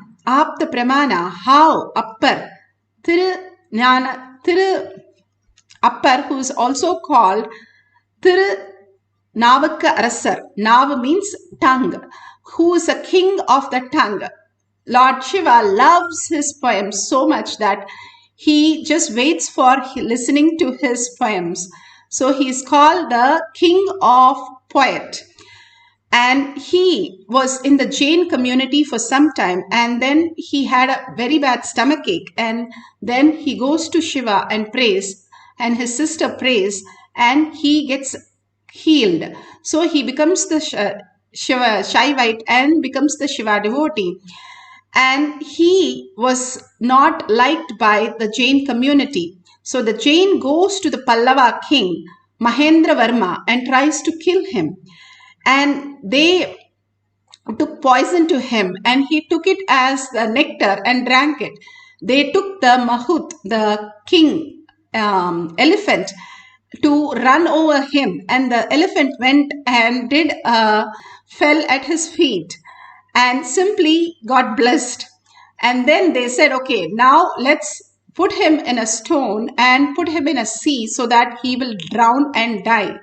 how Appar, Appar, who is also called Navaka Arasar. Nav means tongue, who is a king of the tongue. Lord Shiva loves his poems so much that he just waits for listening to his poems. So he is called the king of poet. And he was in the Jain community for some time, and then he had a very bad stomachache, and then he goes to Shiva and prays and his sister prays, and he gets healed. So he becomes the Shiva Shaivite and becomes the Shiva devotee. And he was not liked by the Jain community. So the Jain goes to the Pallava king, Mahendra Varma, and tries to kill him. And they took poison to him, and he took it as the nectar and drank it. They took the Mahut, the king elephant, to run over him, and the elephant went and fell at his feet and simply got blessed. And then they said, okay, now let's put him in a stone and put him in a sea so that he will drown and die.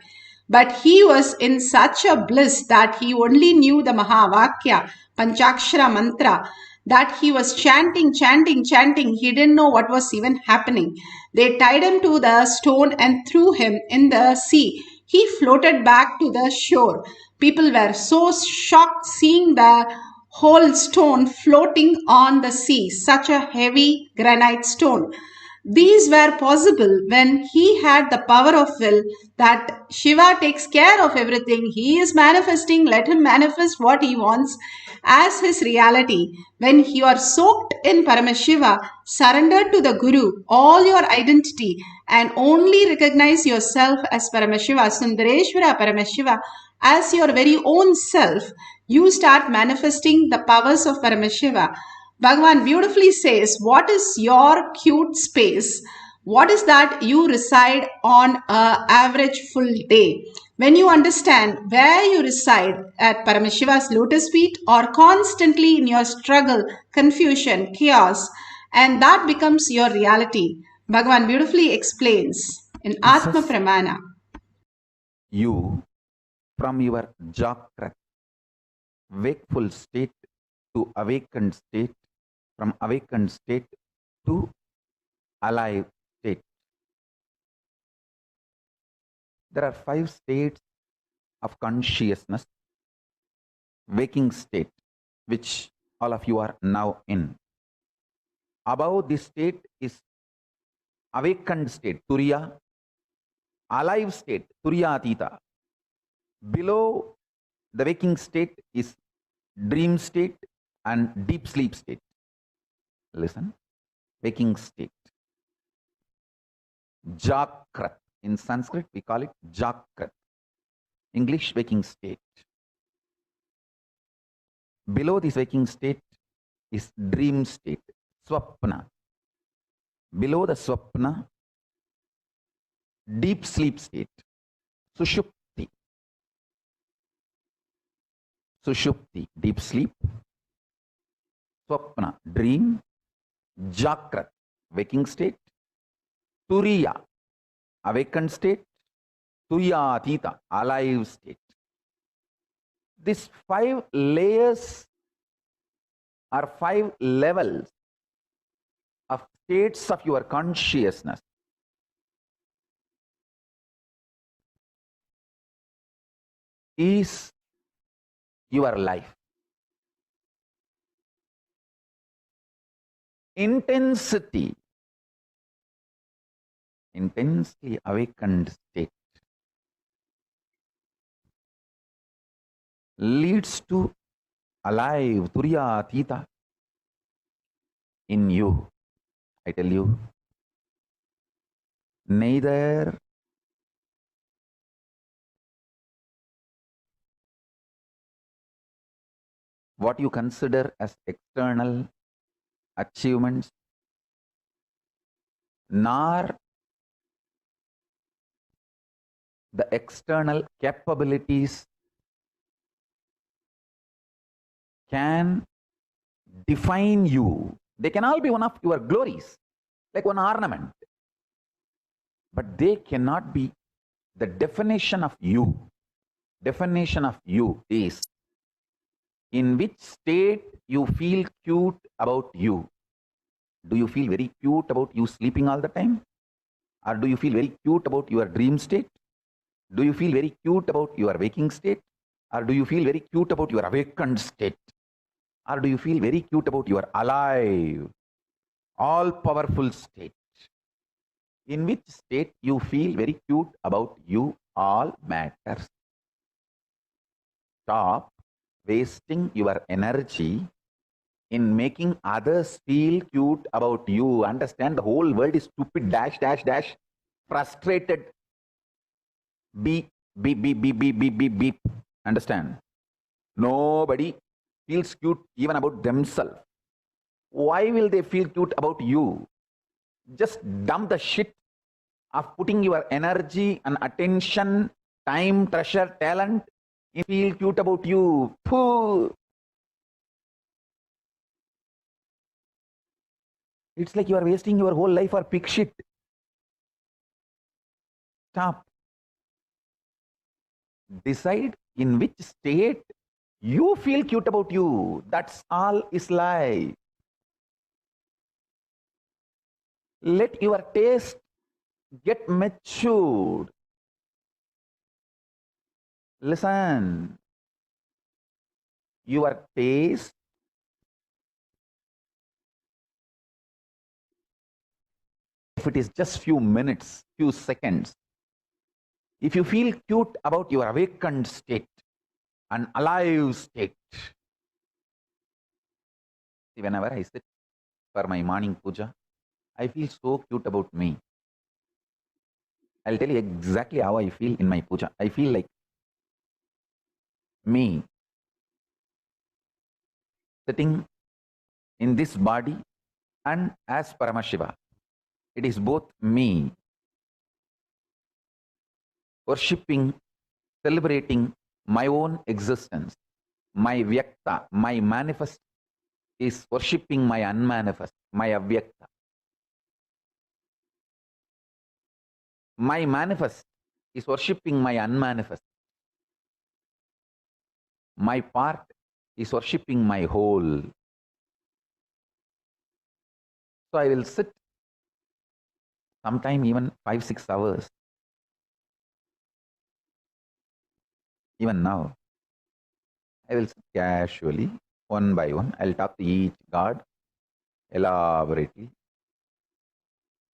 But he was in such a bliss that he only knew the Mahavakya, Panchakshara mantra, that he was chanting. He didn't know what was even happening. They tied him to the stone and threw him in the sea. He floated back to the shore. People were so shocked seeing the whole stone floating on the sea, such a heavy granite stone. These were possible when he had the power of will, that Shiva takes care of everything. He is manifesting, let him manifest what he wants as his reality. When you are soaked in Paramashiva, surrender to the Guru all your identity and only recognize yourself as Paramashiva, Sundareshwara Paramashiva, as your very own self, you start manifesting the powers of Paramashiva. Bhagavan beautifully says, what is your cute space? What is that you reside on an average full day? When you understand where you reside, at Paramashiva's lotus feet or constantly in your struggle, confusion, chaos, and that becomes your reality. Bhagavan beautifully explains in Atma Pramana. You from your Jakrat, wakeful state to awakened state, from awakened state to alive state. There are 5 states of consciousness, waking state, which all of you are now in. Above this state is awakened state, Turiya, alive state, Turiya Atita. Below the waking state is dream state and deep sleep state. Listen, waking state. Jakrat. In Sanskrit, we call it Jakrat. English, waking state. Below this waking state is dream state, Swapna. Below the Swapna, deep sleep state, Sushupti. Sushupti, deep sleep. Swapna, dream. Jakrat, waking state. Turiya, awakened state. Turiya Atita, alive state. These 5 layers are 5 levels of states of your consciousness. Is your life. Intensity, intensely awakened state leads to alive Turiya Atita in you. I tell you, neither what you consider as external achievements, nor the external capabilities can define you. They can all be one of your glories, like one ornament, but they cannot be the definition of you. Definition of you is in which state you feel cute about you. Do you feel very cute about you sleeping all the time? Or do you feel very cute about your dream state? Do you feel very cute about your waking state? Or do you feel very cute about your awakened state? Or do you feel very cute about your alive, all-powerful state? in which state you feel very cute about you, all matters. Stop wasting your energy in making others feel cute about you. Understand, the whole world is stupid, dash, dash, dash, frustrated, beep, beep, beep, beep, beep, beep, beep, beep. Understand? Nobody feels cute even about themselves. Why will they feel cute about you? Just dump the shit of putting your energy and attention, time, treasure, talent, and feel cute about you. Pooh. It's like you are wasting your whole life for pig shit. Stop. Decide in which state you feel cute about you. That's all is life. Let your taste get matured. Listen. Your taste if it is just few minutes, few seconds, if you feel cute about your awakened state, an alive state, whenever I sit for my morning puja, I feel so cute about me. I'll tell you exactly how I feel in my puja. I feel like me sitting in this body and as Paramashiva. It is both me worshipping, celebrating my own existence. My Vyakta, my manifest is worshipping my unmanifest, my Avyakta. My manifest is worshipping my unmanifest. My part is worshipping my whole. So I will sit sometime even 5-6 hours. Even now, I will sit casually, one by one. I'll talk to each god elaborately.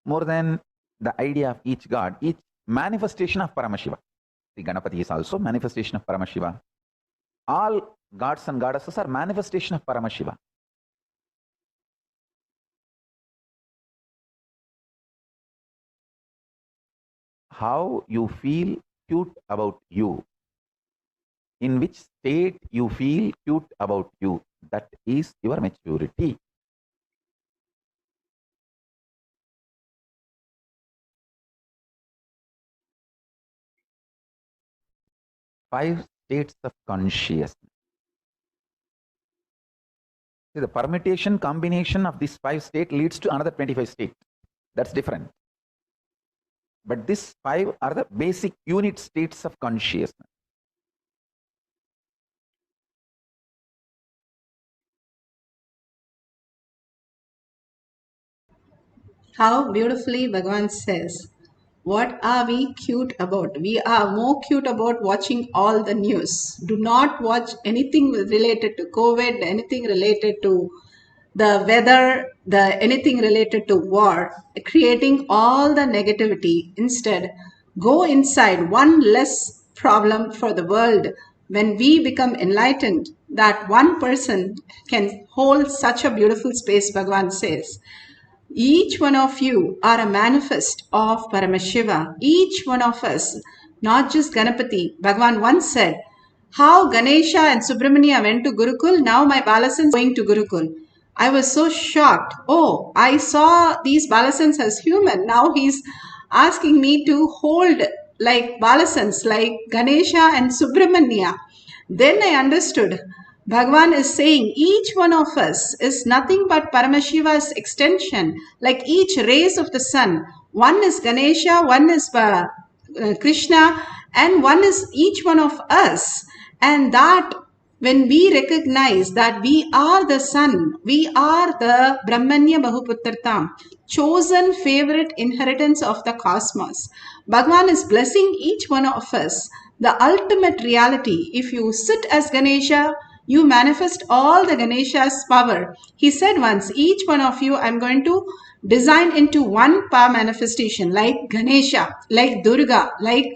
More than the idea of each god, each manifestation of Paramashiva. The Ganapati is also manifestation of Paramashiva. All gods and goddesses are manifestation of Paramashiva. How you feel cute about you, in which state you feel cute about you, that is your maturity. Five states of consciousness. See, the permutation combination of these 5 states leads to another 25 states. That's different. But these 5 are the basic unit states of consciousness. How beautifully Bhagavan says, what are we cute about? We are more cute about watching all the news. Do not watch anything related to COVID, anything related to the weather, anything related to war, creating all the negativity. Instead, go inside. One less problem for the world. When we become enlightened, that one person can hold such a beautiful space, Bhagavan says. Each one of you are a manifest of Paramashiva. Each one of us, not just Ganapati. Bhagavan once said, how Ganesha and Subramania went to Gurukul, now my Balasans going to Gurukul. I was so shocked. Oh, I saw these Balasans as human. Now he's asking me to hold like Balasans, like Ganesha and Subramania. Then I understood. Bhagavan is saying each one of us is nothing but Paramashiva's extension, like each rays of the sun. One is Ganesha, one is Krishna, and one is each one of us. And that when we recognize that we are the sun, we are the Brahmanya Bahuputratam, chosen favorite inheritance of the cosmos. Bhagavan is blessing each one of us. The ultimate reality, if you sit as Ganesha, you manifest all the Ganesha's power. He said once, each one of you, I'm going to designed into one power manifestation, like Ganesha, like Durga, like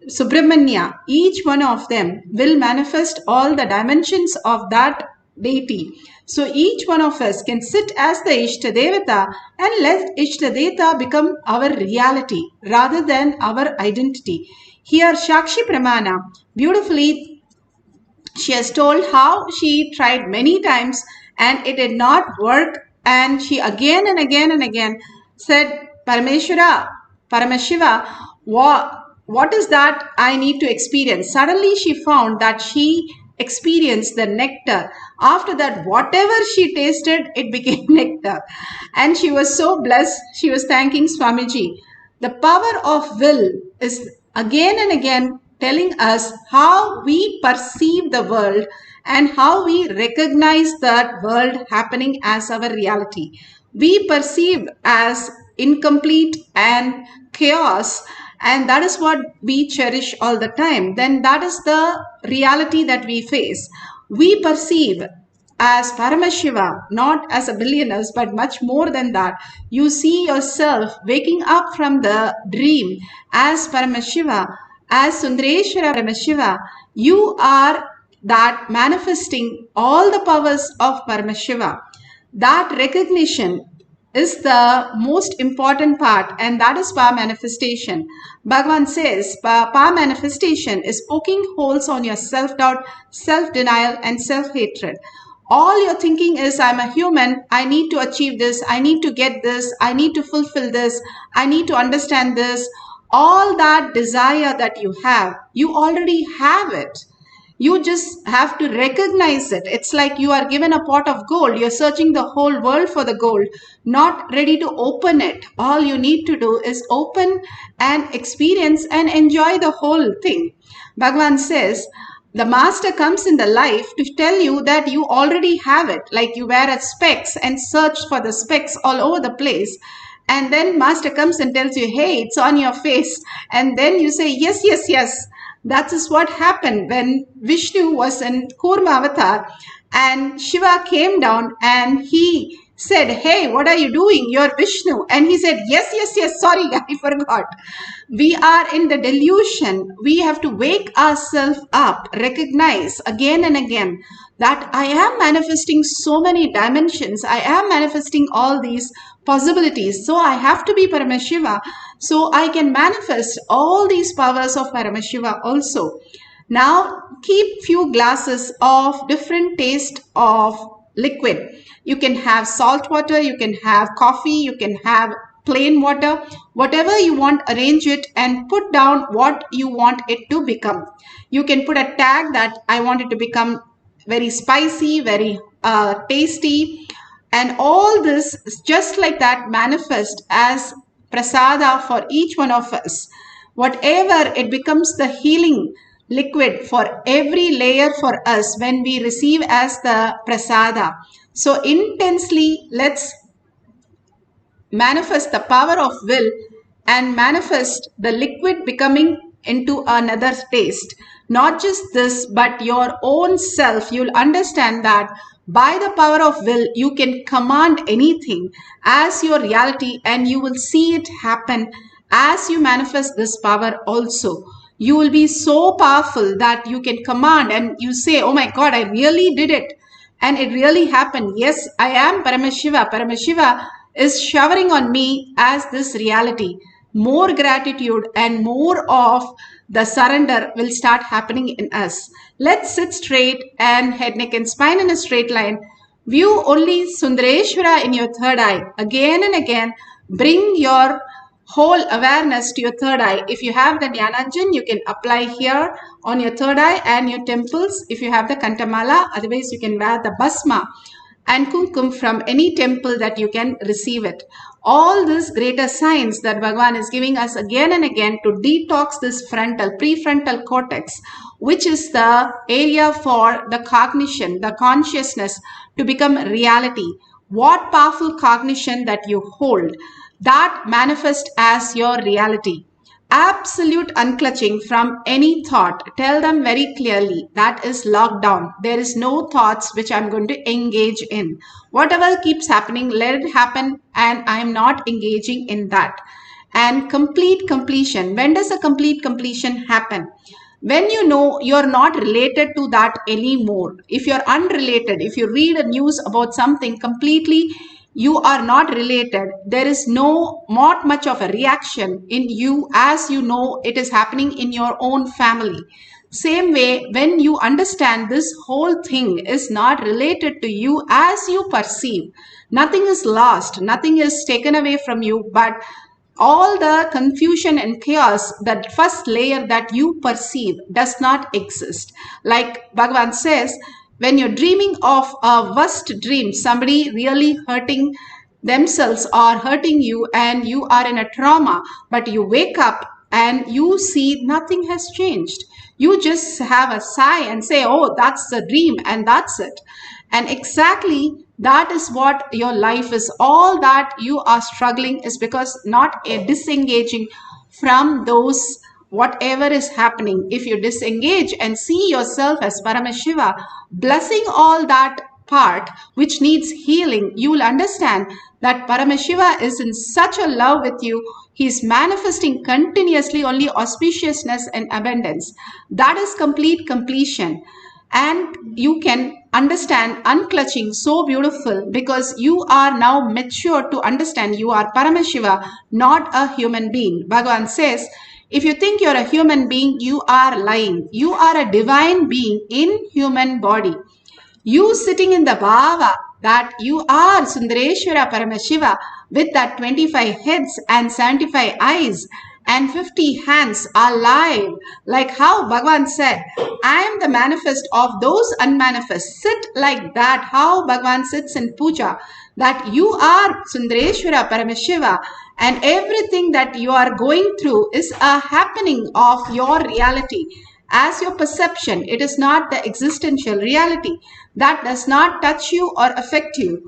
Subramanya. Each one of them will manifest all the dimensions of that deity. So each one of us can sit as the Ishtadevata and let Ishtadevata become our reality rather than our identity. Here Shakshi Pramana beautifully, she has told how she tried many times and it did not work, and she again and again and again said, Parameshwara, Paramashiva, what is that I need to experience? Suddenly she found that she experienced the nectar. After that, whatever she tasted, it became nectar. And she was so blessed. She was thanking Swamiji. The power of will is again and again telling us how we perceive the world and how we recognize that world happening as our reality. We perceive as incomplete and chaos, and that is what we cherish all the time. Then that is the reality that we face. We perceive as Paramashiva, not as a billionaire, but much more than that. You see yourself waking up from the dream as Paramashiva, as Sundareshwara Paramashiva. You are that manifesting all the powers of Paramashiva. That recognition is the most important part, and that is power manifestation. Bhagavan says power manifestation is poking holes on your self-doubt, self-denial, and self-hatred. All you're thinking is, I'm a human, I need to achieve this, I need to get this, I need to fulfill this, I need to understand this. All that desire that you have, you already have it. You just have to recognize it. It's like you are given a pot of gold. You're searching the whole world for the gold, not ready to open it. All you need to do is open and experience and enjoy the whole thing. Bhagavan says, the master comes in the life to tell you that you already have it. Like you wear a specs and search for the specs all over the place. And then master comes and tells you, hey, it's on your face. And then you say, yes, yes, yes. That is what happened when Vishnu was in Kurma avatar and Shiva came down and he said, hey, what are you doing? You're Vishnu. And he said, yes, yes, yes, sorry, I forgot. We are in the delusion. We have to wake ourselves up, recognize again and again that I am manifesting so many dimensions. I am manifesting all these possibilities. So I have to be Paramashiva. So I can manifest all these powers of Paramashiva also. Now keep few glasses of different taste of liquid. You can have salt water, you can have coffee, you can have plain water, whatever you want, arrange it and put down what you want it to become. You can put a tag that I want it to become very spicy, very tasty, and all this just like that manifest as prasada for each one of us. Whatever, it becomes the healing liquid for every layer for us when we receive as the prasada. So intensely, let's manifest the power of will and manifest the liquid becoming into another taste. Not just this, but your own self. You'll understand that by the power of will, you can command anything as your reality, and you will see it happen as you manifest this power also. You will be so powerful that you can command and you say, oh my God, I really did it. And it really happened. Yes, I am Paramashiva. Paramashiva is showering on me as this reality. More gratitude and more of the surrender will start happening in us. Let's sit straight and head, neck and spine in a straight line. View only Sundareshwara in your third eye. Again and again, bring your whole awareness to your third eye. If you have the Dhyananjan, you can apply here on your third eye and your temples. If you have the Kantamala, otherwise you can wear the Bhasma and Kumkum from any temple that you can receive it. All these greater signs that Bhagavan is giving us again and again to detox this prefrontal cortex, which is the area for the cognition, the consciousness to become reality. What powerful cognition that you hold, that manifests as your reality. absolute unclutching from any thought. Tell them very clearly that is locked down. There is no thoughts which I'm going to engage in. Whatever keeps happening, let it happen, and I'm not engaging in that. And complete completion. When does a complete completion happen? When you know you're not related to that anymore. If you're unrelated, if you read a news about something completely, you are not related, there is not much of a reaction in you, as you know it is happening in your own family. Same way, when you understand this whole thing is not related to you as you perceive, nothing is lost, nothing is taken away from you, but all the confusion and chaos, that first layer that you perceive does not exist. Like Bhagavan says, when you're dreaming of a worst dream, somebody really hurting themselves or hurting you, and you are in a trauma, but you wake up and you see nothing has changed. You just have a sigh and say, oh, that's the dream, and that's it. And exactly that is what your life is. All that you are struggling is because not a disengaging from those whatever is happening. If you disengage and see yourself as Paramashiva, blessing all that part which needs healing, you will understand that Paramashiva is in such a love with you. He is manifesting continuously only auspiciousness and abundance. That is complete completion. And you can understand unclutching so beautiful, because you are now mature to understand you are Paramashiva, not a human being. Bhagavan says, if you think you're a human being, you are lying. You are a divine being in human body. You sitting in the bhava that you are Sundareshwara Paramashiva with that 25 heads and 75 eyes and 50 hands are live. Like how Bhagavan said, I am the manifest of those unmanifest. Sit like that, how Bhagavan sits in puja, that you are Sundareshwara Paramashiva, and everything that you are going through is a happening of your reality as your perception. It is not the existential reality. That does not touch you or affect you,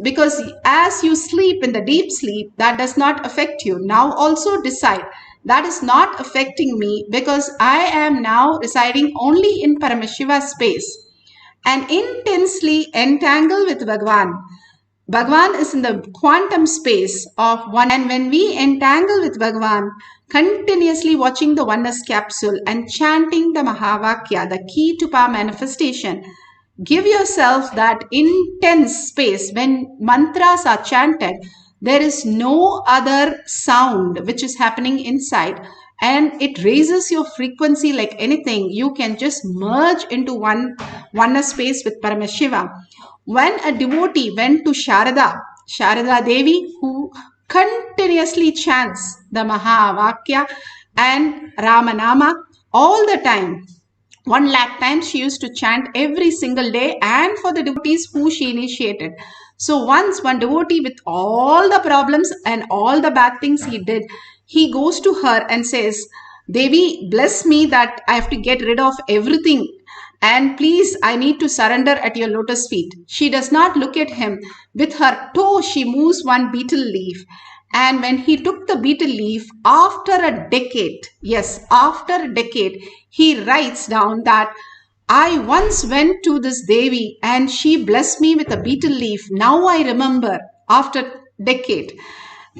because as you sleep in the deep sleep, that does not affect you. Now also decide, that is not affecting me, because I am now residing only in Paramashiva space and intensely entangled with Bhagavan. Bhagavan is in the quantum space of one, and when we entangle with Bhagavan, continuously watching the oneness capsule and chanting the Mahavakya, the key to power manifestation, give yourself that intense space. When mantras are chanted, there is no other sound which is happening inside, and it raises your frequency like anything. You can just merge into oneness space with Paramashiva. When a devotee went to Sharada Devi, who continuously chants the Mahavakya and Ramanama all the time, 1,00,000 times she used to chant every single day, and for the devotees who she initiated. So once one devotee with all the problems and all the bad things he did, he goes to her and says, Devi, bless me that I have to get rid of everything, and please, I need to surrender at your lotus feet. She does not look at him. With her toe, she moves one betel leaf. And when he took the betel leaf, after a decade, yes, after a decade, he writes down that I once went to this Devi and she blessed me with a betel leaf. Now I remember, after decade,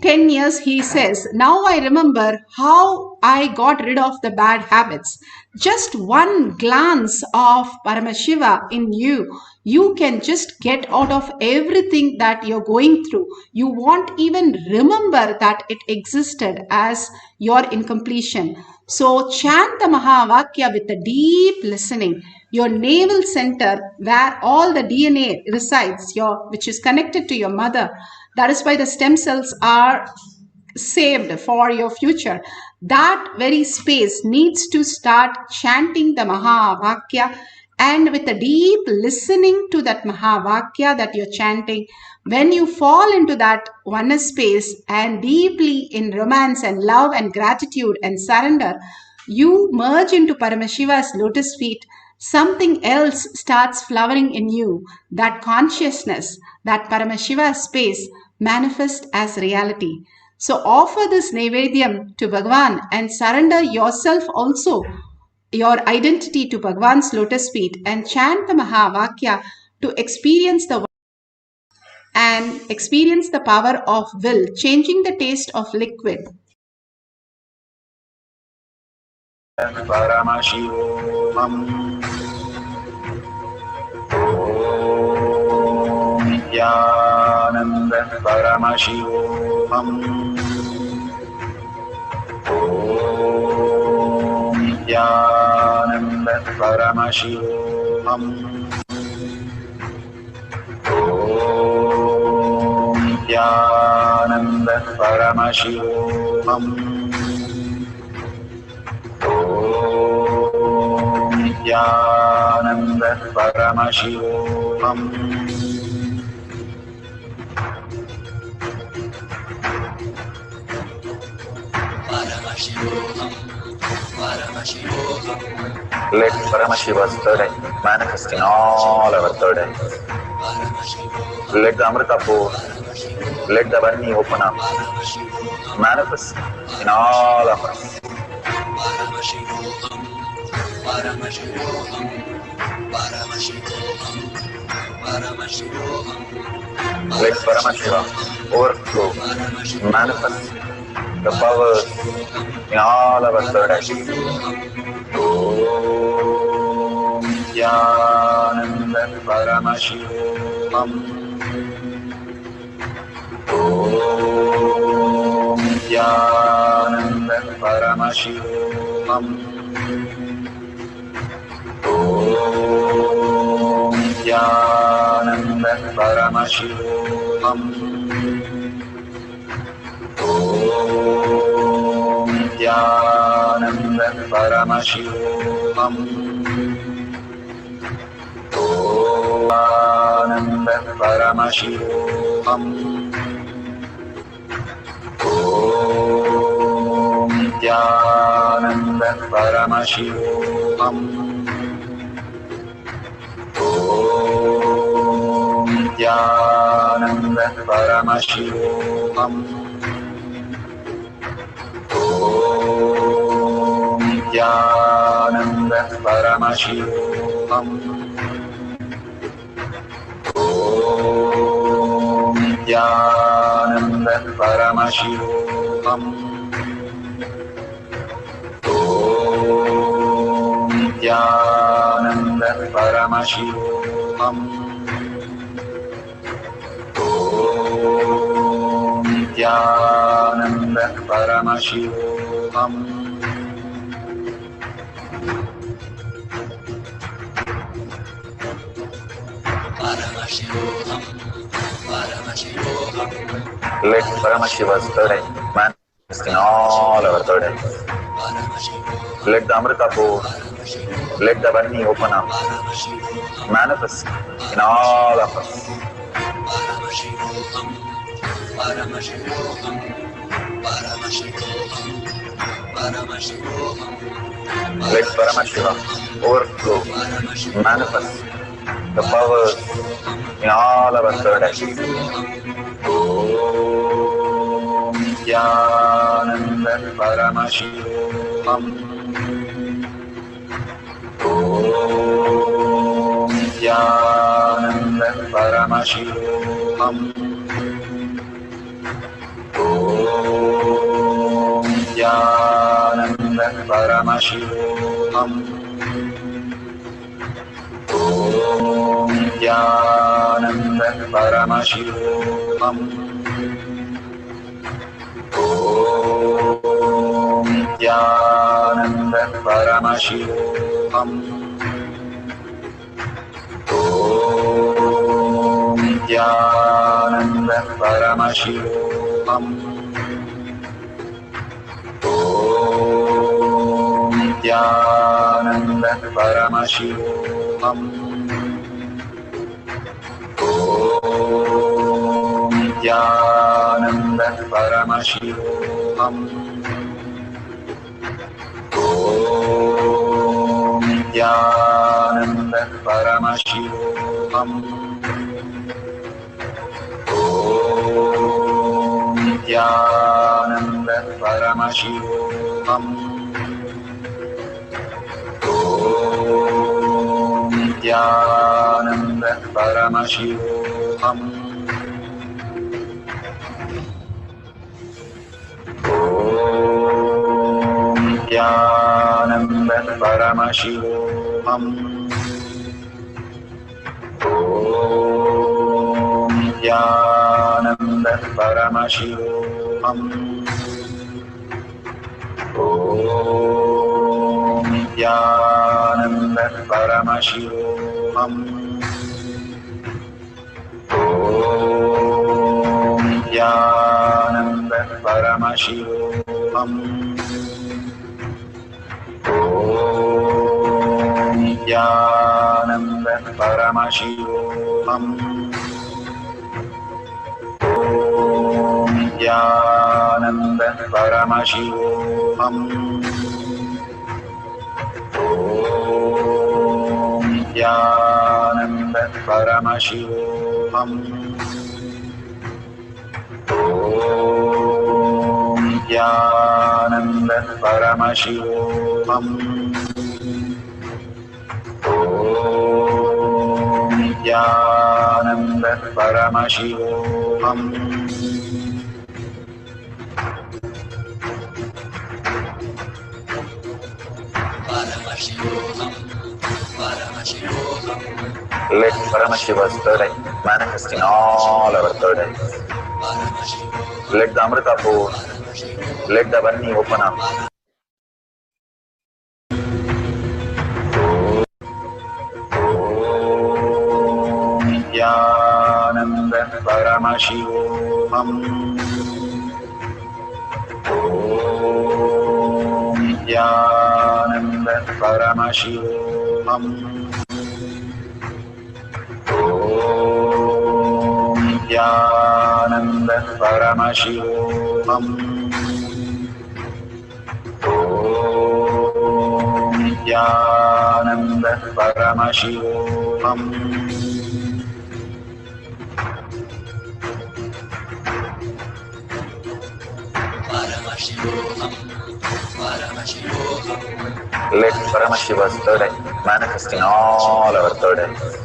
10 years, he says, now I remember how I got rid of the bad habits. Just one glance of Paramashiva in you, you can just get out of everything that you're going through. You won't even remember that it existed as your incompletion. So chant the Mahavakya with a deep listening. Your navel center, where all the DNA resides, which is connected to your mother. That is why the stem cells are saved for your future. That very space needs to start chanting the Mahavakya, and with a deep listening to that Mahavakya that you're chanting, when you fall into that oneness space and deeply in romance and love and gratitude and surrender, you merge into Paramashiva's lotus feet. Something else starts flowering in you. That consciousness, that Paramashiva space manifests as reality. So offer this Naivedyam to Bhagavan and surrender yourself also, your identity to Bhagavan's lotus feet, and chant the Mahavakya to experience the power of will, changing the taste of liquid. Paramashivoham. Om Nithyananda Paramashivoham. Om Nithyananda Paramashivoham. Om Nithyananda Paramashivoham. Om Nithyananda Paramashivoham. Let Paramashiva's third eye manifest in all our third eyes. Let the Amrita pour, let the Varni open up, manifest in all of us. Let Paramashiva overflow, manifest the powers in all our third eyes. Om Nithyananda Paramashivoham. Om Nithyananda Paramashivoham. Om Nithyananda Paramashivoham. Om Nithyananda Paramashivoham. Om Nithyananda Paramashivoham. Om Nithyananda Paramashivoham. Om Nithyananda Paramashivoham. Om Nithyananda Paramashivoham. Om Nithyananda Paramashivoham. Om Nithyananda Paramashivoham. Om Nithyananda Paramashivoham. Let Paramashiva's third eye manifest in all our third eyes. Let the Amrita pour, let the Varni open up, manifest in all of us. Let Paramashiva overflow, manifest the powers in all our third eyes. Om Nithyananda Paramashivoham. Om Nithyananda Paramashivoham. Om Nithyananda Paramashivoham. Om Nithyananda Paramashivoham. Om Nithyananda Paramashivoham. Om Nithyananda Paramashivoham. Om Nithyananda Paramashivoham. Om Nithyananda Paramashivoham. Om Nithyananda Paramashivoham. Om Nithyananda Paramashivoham. Om Nithyananda Paramashivoham. Om Nithyananda Paramashivoham. Om Nithyananda Paramashivoham. Om Nithyananda Paramashivoham. Om Nithyananda Paramashivoham. Om Nithyananda Paramashivoham. Om Nithyananda Paramashivoham. Om Nithyananda Paramashivoham. Om Nithyananda Paramashivoham. Om Nithyananda Paramashivoham. Let Paramashiva's third eye manifest in all our third eyes. Let the Amrita pour. Let the Varni open up. Om Nithyananda Paramashivoham. Om Nithyananda Paramashivoham. Om Nithyananda Paramashivoham. Om Nithyananda Paramashivoham. Let Paramashiva's third eye manifest in all our third eyes.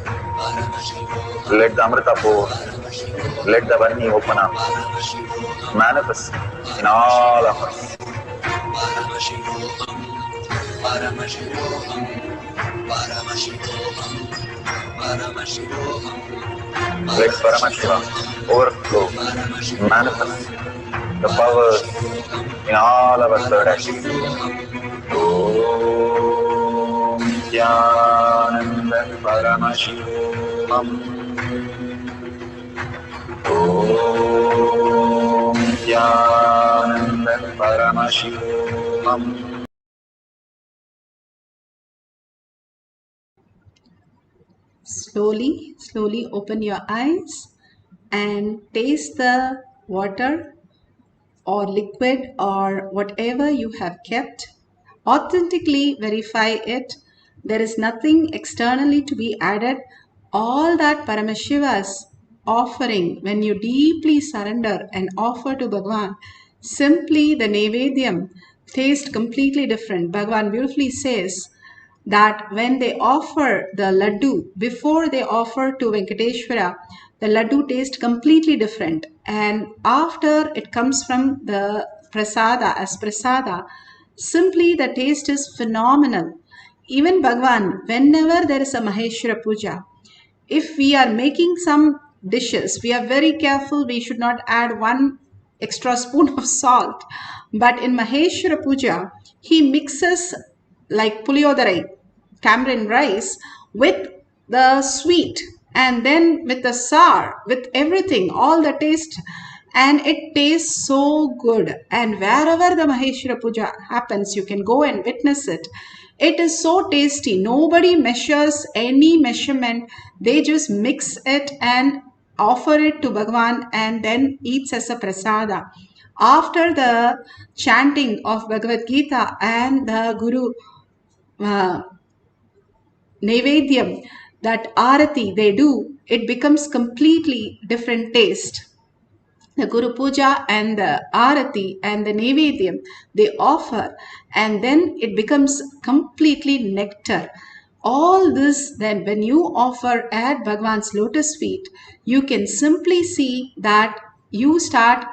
Let the Amrita pour. Let the Varni open up. Manifest in all of us. Let Paramashiva overflow, manifest the powers in all our third eyes. Om Nithyananda Paramashivoham. Om Nithyananda Paramashivoham. Slowly open your eyes and taste the water or liquid or whatever you have kept. Authentically verify it. There is nothing externally to be added. All that Paramashiva's offering, when you deeply surrender and offer to Bhagavan, simply the Naivedyam tastes completely different. Bhagavan beautifully says that when they offer the laddu, before they offer to Venkateshwara, the laddu tastes completely different. And after it comes from the prasada as prasada, simply the taste is phenomenal. Even Bhagavan, whenever there is a Maheshwara Puja, if we are making some dishes, we are very careful, we should not add one extra spoon of salt. But in Maheshwara Puja, he mixes like puliodarai, tamarind rice, with the sweet and then with the sour, with everything, all the taste, and it tastes so good. And wherever the Maheshwara Puja happens, you can go and witness it. It is so tasty. Nobody measures any measurement. They just mix it and offer it to Bhagavan and then eats as a prasada. After the chanting of Bhagavad Gita and the Guru Naivedyam, that arati they do, it becomes completely different taste. the Guru Puja and the Arati and the Nevedyam they offer, and then it becomes completely nectar. All this, then, when you offer at Bhagwan's lotus feet, you can simply see that you start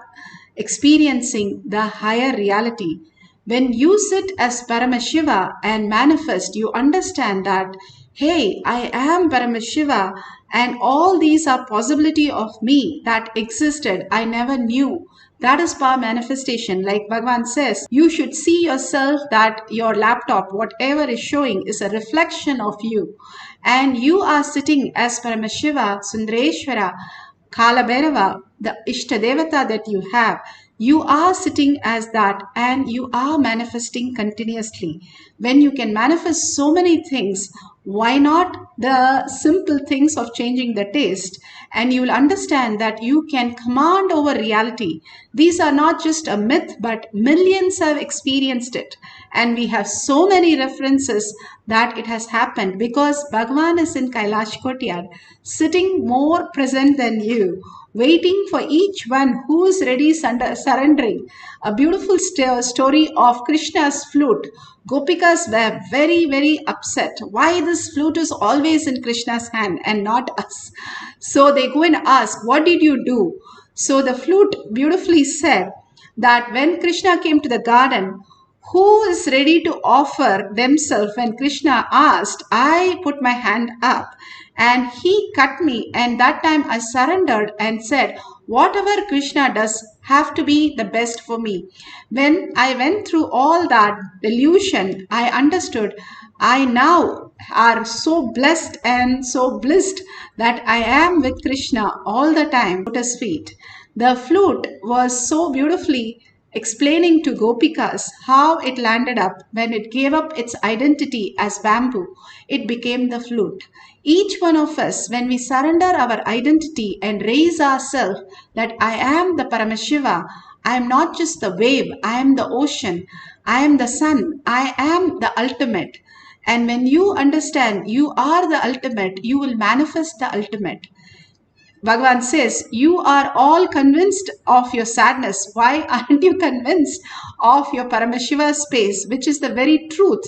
experiencing the higher reality. When you sit as Paramashiva and manifest, you understand that, hey, I am Paramashiva, and all these are possibility of me that existed. I never knew. That is power manifestation. Like Bhagavan says, you should see yourself that your laptop, whatever is showing, is a reflection of you. And you are sitting as Paramashiva, Sundareshwara, Kala Bhairava, the Ishtadevata that you have. You are sitting as that and you are manifesting continuously. When you can manifest so many things, why not the simple things of changing the taste? And you will understand that you can command over reality. These are not just a myth, but millions have experienced it. And we have so many references that it has happened because Bhagavan is in Kailash Kotyad, sitting more present than you, waiting for each one who is ready surrendering. A beautiful story of Krishna's flute. Gopikas were very, very upset. Why this flute is always in Krishna's hand and not us? So they go and ask, what did you do? So the flute beautifully said that when Krishna came to the garden, who is ready to offer themselves? When Krishna asked, I put my hand up and he cut me, and that time I surrendered and said, whatever Krishna does have to be the best for me. When I went through all that delusion, I understood I now are so blessed and so blissed that I am with Krishna all the time, lotus feet. The flute was so beautifully explaining to Gopikas how it landed up when it gave up its identity as bamboo. It became the flute. Each one of us, when we surrender our identity and raise ourselves that I am the Paramashiva, I am not just the wave, I am the ocean, I am the sun, I am the ultimate. And when you understand you are the ultimate, you will manifest the ultimate. Bhagavan says, you are all convinced of your sadness. Why aren't you convinced of your Paramashiva space, which is the very truth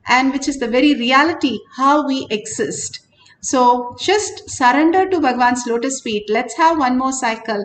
and which is the very reality, how we exist? So just surrender to Bhagavan's lotus feet. Let's have one more cycle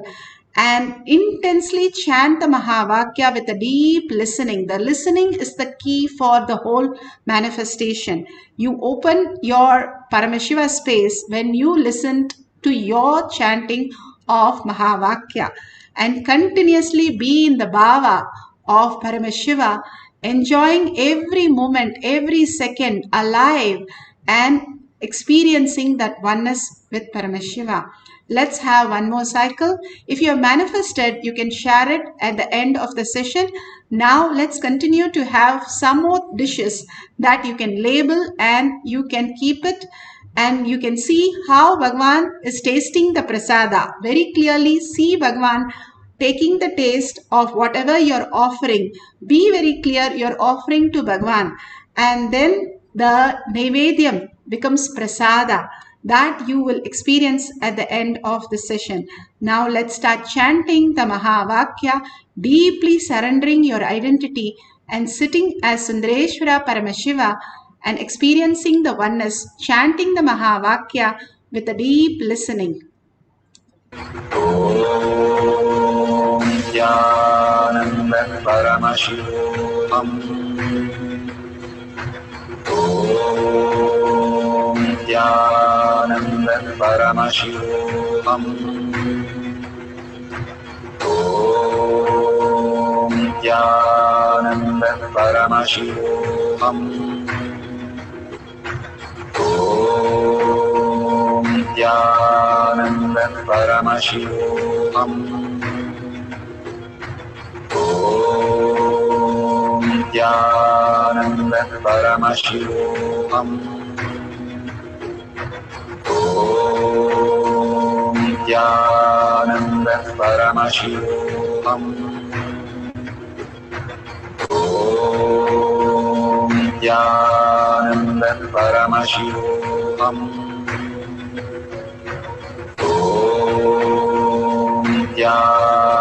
and intensely chant the Mahavakya with a deep listening. The listening is the key for the whole manifestation. You open your Paramashiva space when you listen to your chanting of Mahavakya and continuously be in the bhava of Paramashiva, enjoying every moment, every second alive and experiencing that oneness with Paramashiva. Let's have one more cycle. If you have manifested, you can share it at the end of the session. Now let's continue to have some more dishes that you can label and you can keep it. And you can see how Bhagavan is tasting the prasada. Very clearly see Bhagavan taking the taste of whatever you're offering. Be very clear you're offering to Bhagavan. And then the Nevedyam becomes prasada that you will experience at the end of the session. Now let's start chanting the Mahavakya, deeply surrendering your identity and sitting as Sundareshwara Paramashiva and experiencing the oneness, chanting the Mahavakya with a deep listening. Om Nithyananda Paramashivam. Om Nithyananda Paramashivam. Om Nithyananda Paramashivam. Om Nithyananda Paramashivoham. Om Nithyananda Paramashivoham. Om Nithyananda Paramashivoham. Om Nithyananda Paramashivoham. Om Nithyananda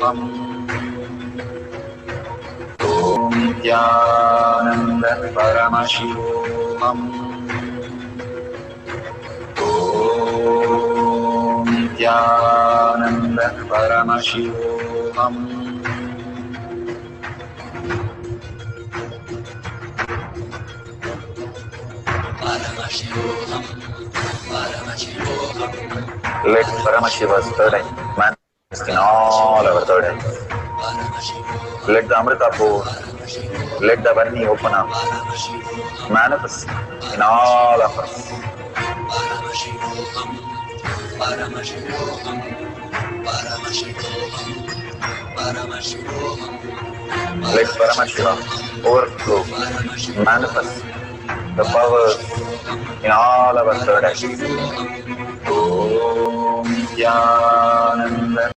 Om Nithyananda Paramashivoham. Om Nithyananda Paramashivoham. Let Paramashiva's third eye manifest in all our third eyes. Let the Amrita pour, let the Varni open up, manifest in all of us. Let Paramashiva overflow, manifest the powers in all our third eyes. Om Nithyananda